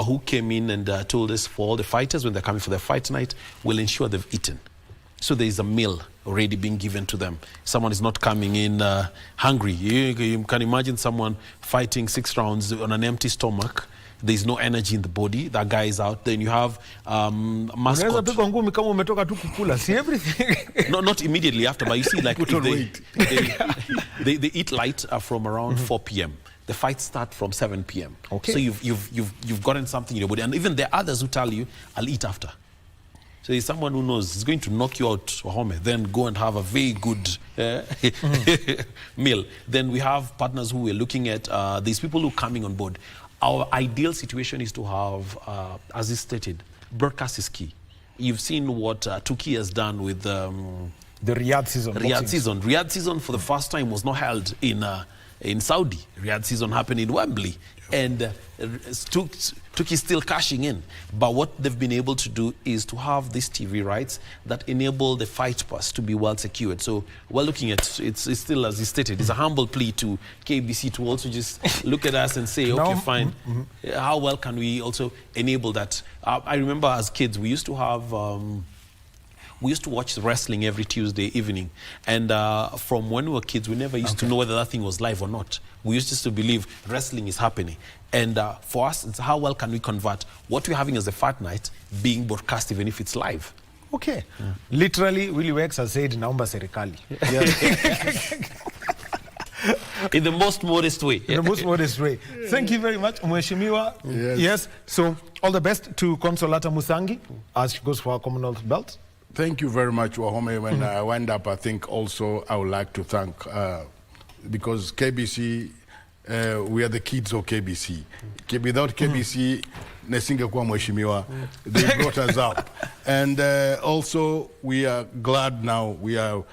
who came in and told us for all the fighters, when they're coming for their fight night, we'll ensure they've eaten. So there's a meal already being given to them. Someone is not coming in hungry. You can imagine someone fighting 6 rounds on an empty stomach. There's no energy in the body. That guy is out. Then you have mascot. No, not immediately after, but you see, like they eat light from around 4 p.m. The fights start from 7 p.m. Okay. So you've gotten something in your body, and even there are others who tell you, "I'll eat after." So there's someone who knows is going to knock you out, Wahome, then go and have a very good meal. Then we have partners who we're looking at. These people who are coming on board. Our ideal situation is to have, as is stated, broadcast is key. You've seen what Turkey has done with the Riyadh season. Riyadh season for the first time was not held in Saudi. Riyadh season happened in Wembley, and Turkey is still cashing in. But what they've been able to do is to have these TV rights that enable the fight pass to be well secured. So we're looking at it's still, as you stated, it's a humble plea to KBC to also just look at us and say, okay, fine. How well can we also enable that? I remember as kids, we used to have. We used to watch wrestling every Tuesday evening. And from when we were kids, we never used to know whether that thing was live or not. We used just to believe wrestling is happening. And for us, it's how well can we convert what we're having as a fight night being broadcast even if it's live. Okay. Literally, Willie Wex has said, naomba serikali. In the most modest way. In the most modest way. Thank you very much, Mheshimiwa. Yes. So all the best to Consolata Musangi as she goes for her Commonwealth belt. Thank you very much, Wahome. When I wind up, I think also I would like to thank, because KBC, we are the kids of KBC. Without KBC, nesingekuwa mheshimiwa, they brought us up. And also, we are glad now we are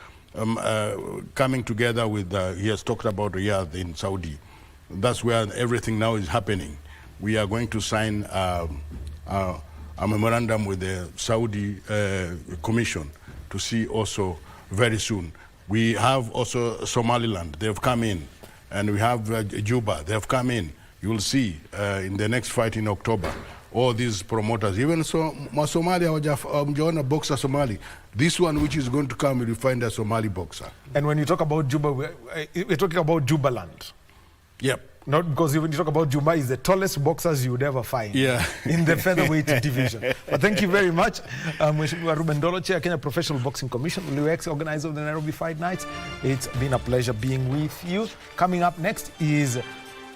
coming together with, he has talked about Riyadh in Saudi. That's where everything now is happening. We are going to sign a memorandum with the Saudi Commission to see also very soon. We have also Somaliland, they've come in, and we have Juba, they've come in. You will see in the next fight in October, all these promoters. Even so, Somali, Mjaona boxer Somali. This one which is going to come, you'll find a Somali boxer. And when you talk about Juba, we're talking about Jubaland. Yep. Not because when you talk about Juba, is the tallest boxers you would ever find in the featherweight division. But thank you very much. Mheshimiwa Ruben Ndolo, Chair, Kenya Professional Boxing Commission, UX, organizer of the Nairobi Fight Nights. It's been a pleasure being with you. Coming up next is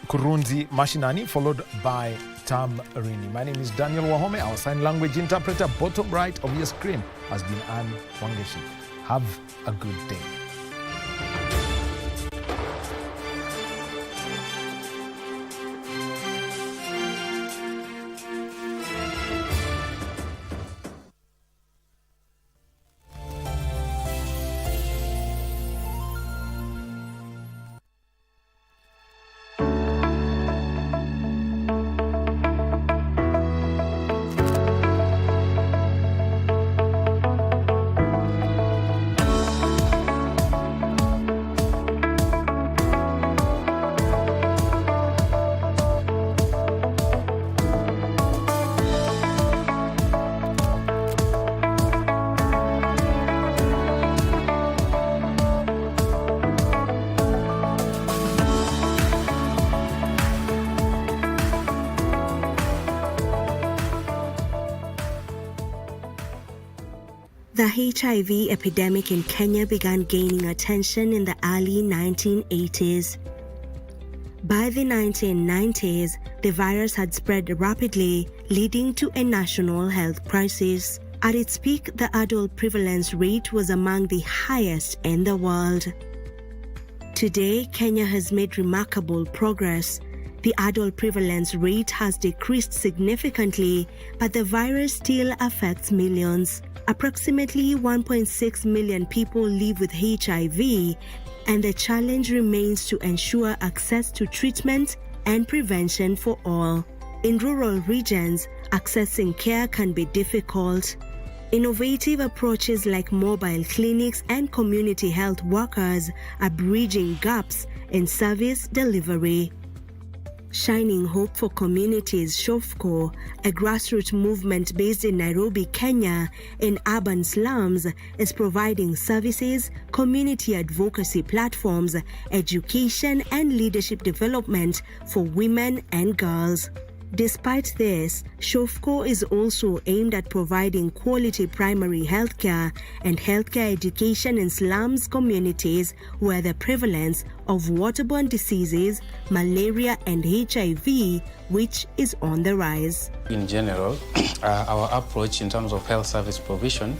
Kurunzi Mashinani, followed by Tam Rini. My name is Daniel Wahome. Our sign language interpreter, bottom right of your screen, has been Anne Wangeshi. Have a good day. The HIV epidemic in Kenya began gaining attention in the early 1980s. By the 1990s, the virus had spread rapidly, leading to a national health crisis. At its peak, the adult prevalence rate was among the highest in the world. Today, Kenya has made remarkable progress. The adult prevalence rate has decreased significantly, but the virus still affects millions. Approximately 1.6 million people live with HIV, and the challenge remains to ensure access to treatment and prevention for all. In rural regions, accessing care can be difficult. Innovative approaches like mobile clinics and community health workers are bridging gaps in service delivery. Shining Hope for Communities Shofco, a grassroots movement based in Nairobi, Kenya, in urban slums, is providing services, community advocacy platforms, education, and leadership development for women and girls. Despite this, Shofco is also aimed at providing quality primary healthcare and healthcare education in slums communities where the prevalence of waterborne diseases, malaria and HIV, which is on the rise. In general, our approach in terms of health service provision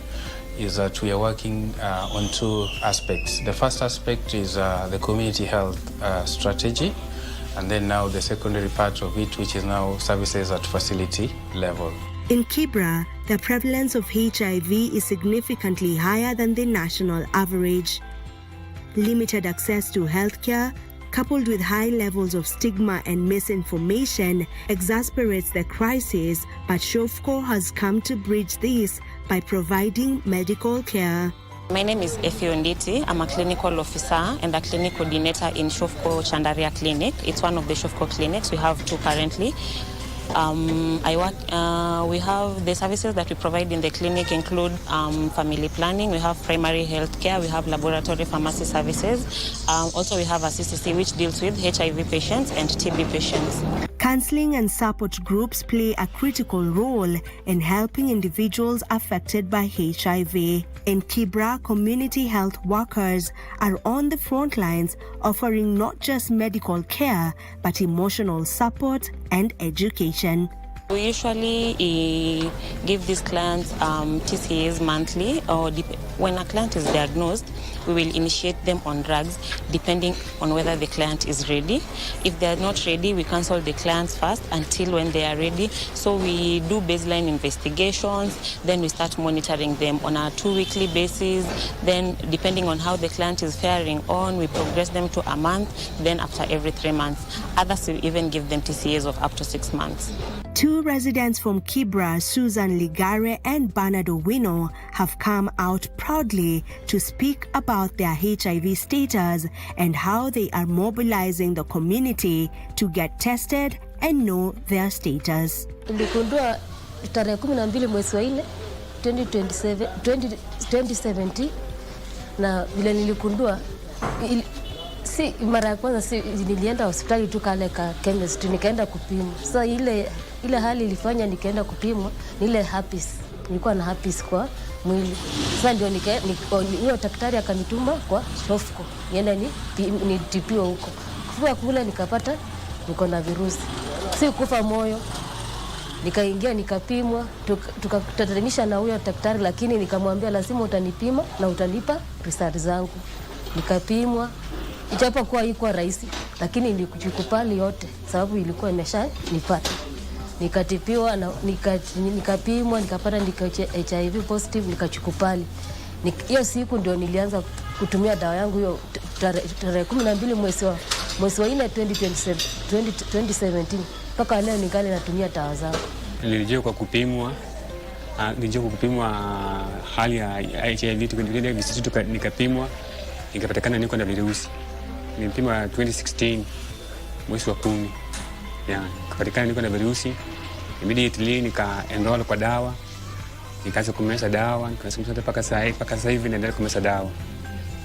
is that we are working on two aspects. The first aspect is the community health strategy, and then now the secondary part of it, which is now services at facility level. In Kibra, the prevalence of HIV is significantly higher than the national average. Limited access to healthcare, coupled with high levels of stigma and misinformation, exasperates the crisis, but Shofco has come to bridge this by providing medical care. My name is Efi Onditi. I'm a clinical officer and a clinic coordinator in Shofco Chandaria Clinic. It's one of the Shofco clinics. We have two currently. We have the services that we provide in the clinic include family planning, we have primary health care, we have laboratory pharmacy services. Also we have a CCC which deals with HIV patients and TB patients. Counseling and support groups play a critical role in helping individuals affected by HIV. In Kibra, community health workers are on the front lines offering not just medical care, but emotional support and education. We usually give these clients TCAs monthly, or when a client is diagnosed, we will initiate them on drugs depending on whether the client is ready. If they are not ready, we cancel the clients first until when they are ready. So we do baseline investigations, then we start monitoring them on a 2-weekly basis. Then depending on how the client is faring on, we progress them to a month, then after every 3 months. Others will even give them TCAs of up to 6 months. Two residents from Kibra, Susan Ligare and Bernard Owino, have come out proudly to speak about their HIV status and how they are mobilizing the community to get tested and know their status. Niligundua tarehe 12 mwezi wa 4 2017 na vile niligundua si mara ya kwanza nilienda hospitali tu kale ka chemist nikaenda kupimwa. Sasa ile hali ilifanya nikaenda kupimwa ni ile herpes. Nilikuwa na herpes kwa mwili. Sasa ndio hiyo daktari akanituma kwa Rofco. Nienda nitipiwe huko. Kufika kule nikapata niko na virusi. Si kufa moyo. Nikaingia nikapimwa, tukatatanisha na huyo daktari, lakini nikamwambia lazima utanipima na utanipa result zangu. Nikapimwa, ijapokuwa haikuwa rahisi, lakini nilikubali yote sababu ilikuwa imeshanipata. Nikatipiwa na nikapimwa, nikapata HIV positive, nikachukupali. Hiyo siku ndio nilianza kutumia dawa yangu hiyo tarehe 12 mwezi wa 4 2017 mpaka leo ningali natumia dawa zangu. Nilijua kwa kupimwa, hali ya HIV nikapimwa, nikapatikana niko na virusi. Nilipimwa 2016 mwezi wa 10. Nikapatikana niko na virusi. Immediately nikaenroll kwa dawa. Nikaanza kumeza dawa, nikaanza mpaka sasa hivi naendelea kumeza dawa.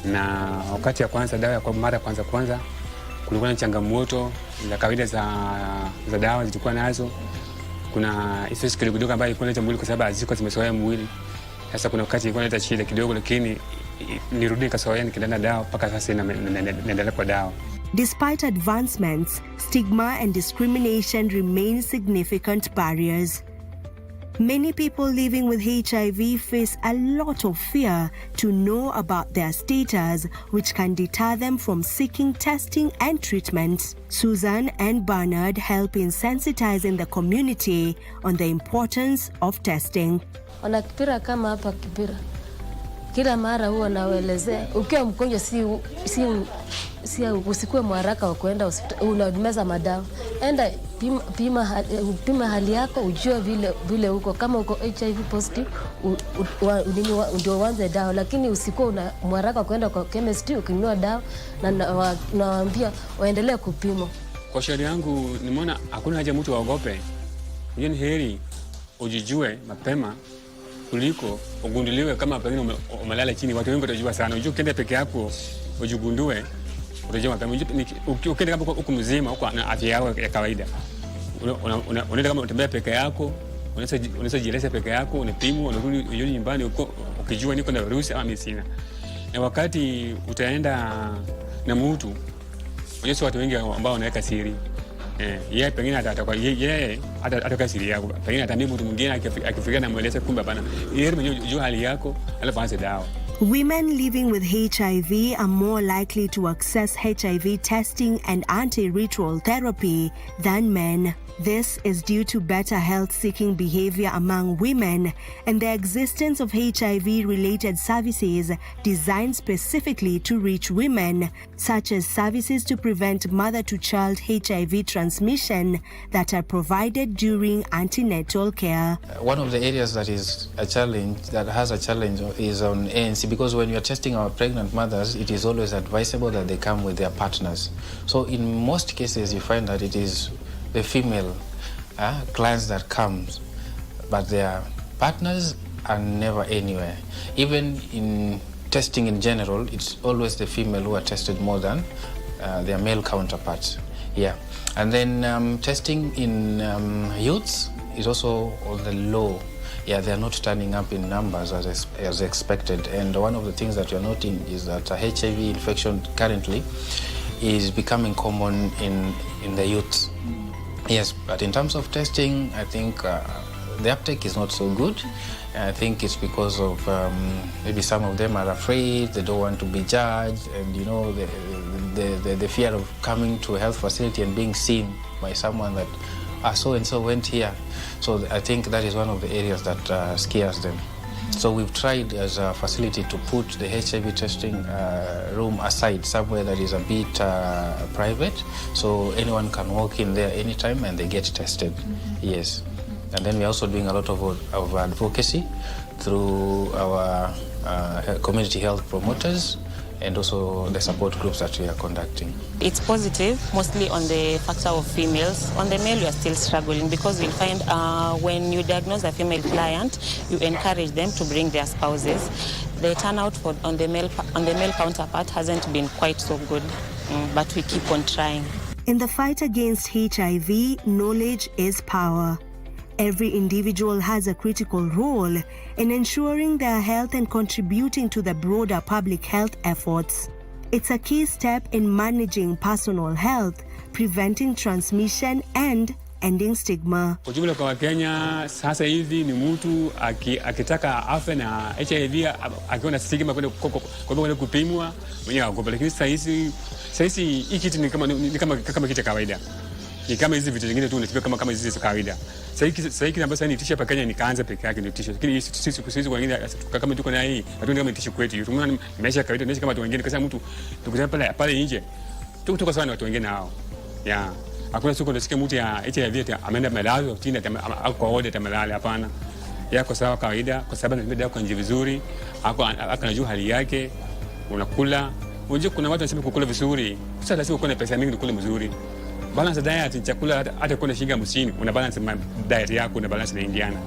Na wakati ya kwanza dawa kwa mara kwanza kulikuwa na changamoto za kawaida za dawa zilikuwa nazo. Kuna effects kidogo ambayo ilikuwa inaleta mwili kwa sababu haziko zimezoea mwili. Sasa kuna wakati ilikuwa inaleta shida kidogo, lakini nirudi nikazoea nikienda dawa mpaka sasa naendelea kwa dawa. Despite advancements, stigma and discrimination remain significant barriers. Many people living with HIV face a lot of fear to know about their status, which can deter them from seeking testing and treatment. Susan and Bernard help in sensitizing the community on the importance of testing. Wana Kipira kama hapa Kipira, kila mara huwa nawaelezea, ukiwa mgonjwa usikue mwaraka wa kwenda hospitali, unameza madawa. Enda pima hali yako, ujue vile uko. Kama uko HIV positive, ndio uanze dawa, lakini usikue una mwaraka kwenda kwa chemist ukinunua dawa, na nawaambia waendelee kupima. Kwa shauri yangu nimeona hakuna haja mtu waogope. Ni heri ujijue mapema kuliko ugunduliwe kama pengine umelala chini. Watu wengi watajua sana. Unajua ukienda peke yako ujigundue, utajua mapema. Ukienda kama uko mzima, uko na afya yako ya kawaida, unaenda kama unatembea peke yako, unaweza jieleza peke yako, unapimwa, unarudi nyumbani ukijua niko na virusi ama mimi sina. Na wakati utaenda na mtu, unajua watu wengi ambao wanaweka siri. Yeye pengine atatoka siri yako. Pengine atambii mtu mwingine akifikiria na mweleze kumbe bana. Yeye mwenyewe hali yako, alafu aanze dawa. Women living with HIV are more likely to access HIV testing and antiretroviral therapy than men. This is due to better health-seeking behavior among women and the existence of HIV-related services designed specifically to reach women, such as services to prevent mother-to-child HIV transmission that are provided during antenatal care. One of the areas that has a challenge is on ANC, because when you are testing our pregnant mothers, it is always advisable that they come with their partners. So in most cases, you find that it is the female clients that comes, but their partners are never anywhere. Even in testing in general, it's always the female who are tested more than their male counterparts. Yeah, and then testing in youths is also on the low. Yeah, they are not turning up in numbers as expected. And one of the things that you're noting is that HIV infection currently is becoming common in the youth. Yes, but in terms of testing, I think the uptake is not so good. I think it's because of maybe some of them are afraid, they don't want to be judged, and you know, the fear of coming to a health facility and being seen by someone that so-and-so went here. So I think that is one of the areas that scares them. So we've tried as a facility to put the HIV testing room aside, somewhere that is a bit private, so anyone can walk in there anytime and they get tested. Yes. And then we're also doing a lot of advocacy through our community health promoters and also the support groups that we are conducting. It's positive, mostly on the factor of females. On the male, we are still struggling because we'll find when you diagnose a female client, you encourage them to bring their spouses. The turnout on the male counterpart hasn't been quite so good, but we keep on trying. In the fight against HIV, knowledge is power. Every individual has a critical role in ensuring their health and contributing to the broader public health efforts. It's a key step in managing personal health, preventing transmission, and ending stigma. Kwa jumla kwa Kenya sasa hivi ni mtu akitaka afe na HIV akiona stigma kwenda kupimwa mwenyewe agopa, lakini sasa hizi hii kitu ni kama kitu kawaida. Ni kama hizi vitu vingine tu unatibia kama hizi za kawaida. Sasa hiki ambacho ni tisha pa Kenya nikaanza peke yake ndio tisha. Lakini sisi kwa wengine kama tuko na hii, hatuoni kama tisha kwetu. Tunaona maisha kawaida, tunaishi kama watu wengine, kama mtu tukutana pale nje. Tuko sawa na watu wengine hao. Yeah. Hakuna siku nasikia mtu ya HIV ameenda malazo chini au kwa order tamalala, hapana. Yako sawa kawaida kwa sababu anatembea kwa njia vizuri, anajua hali yake, unakula. Unajua kuna watu wanasema kukula vizuri. Sasa lazima uko na pesa mingi kukula mzuri. Balance diet, chakula hata kuna shilingi 50, una balance diet yako, una balance na Indiana.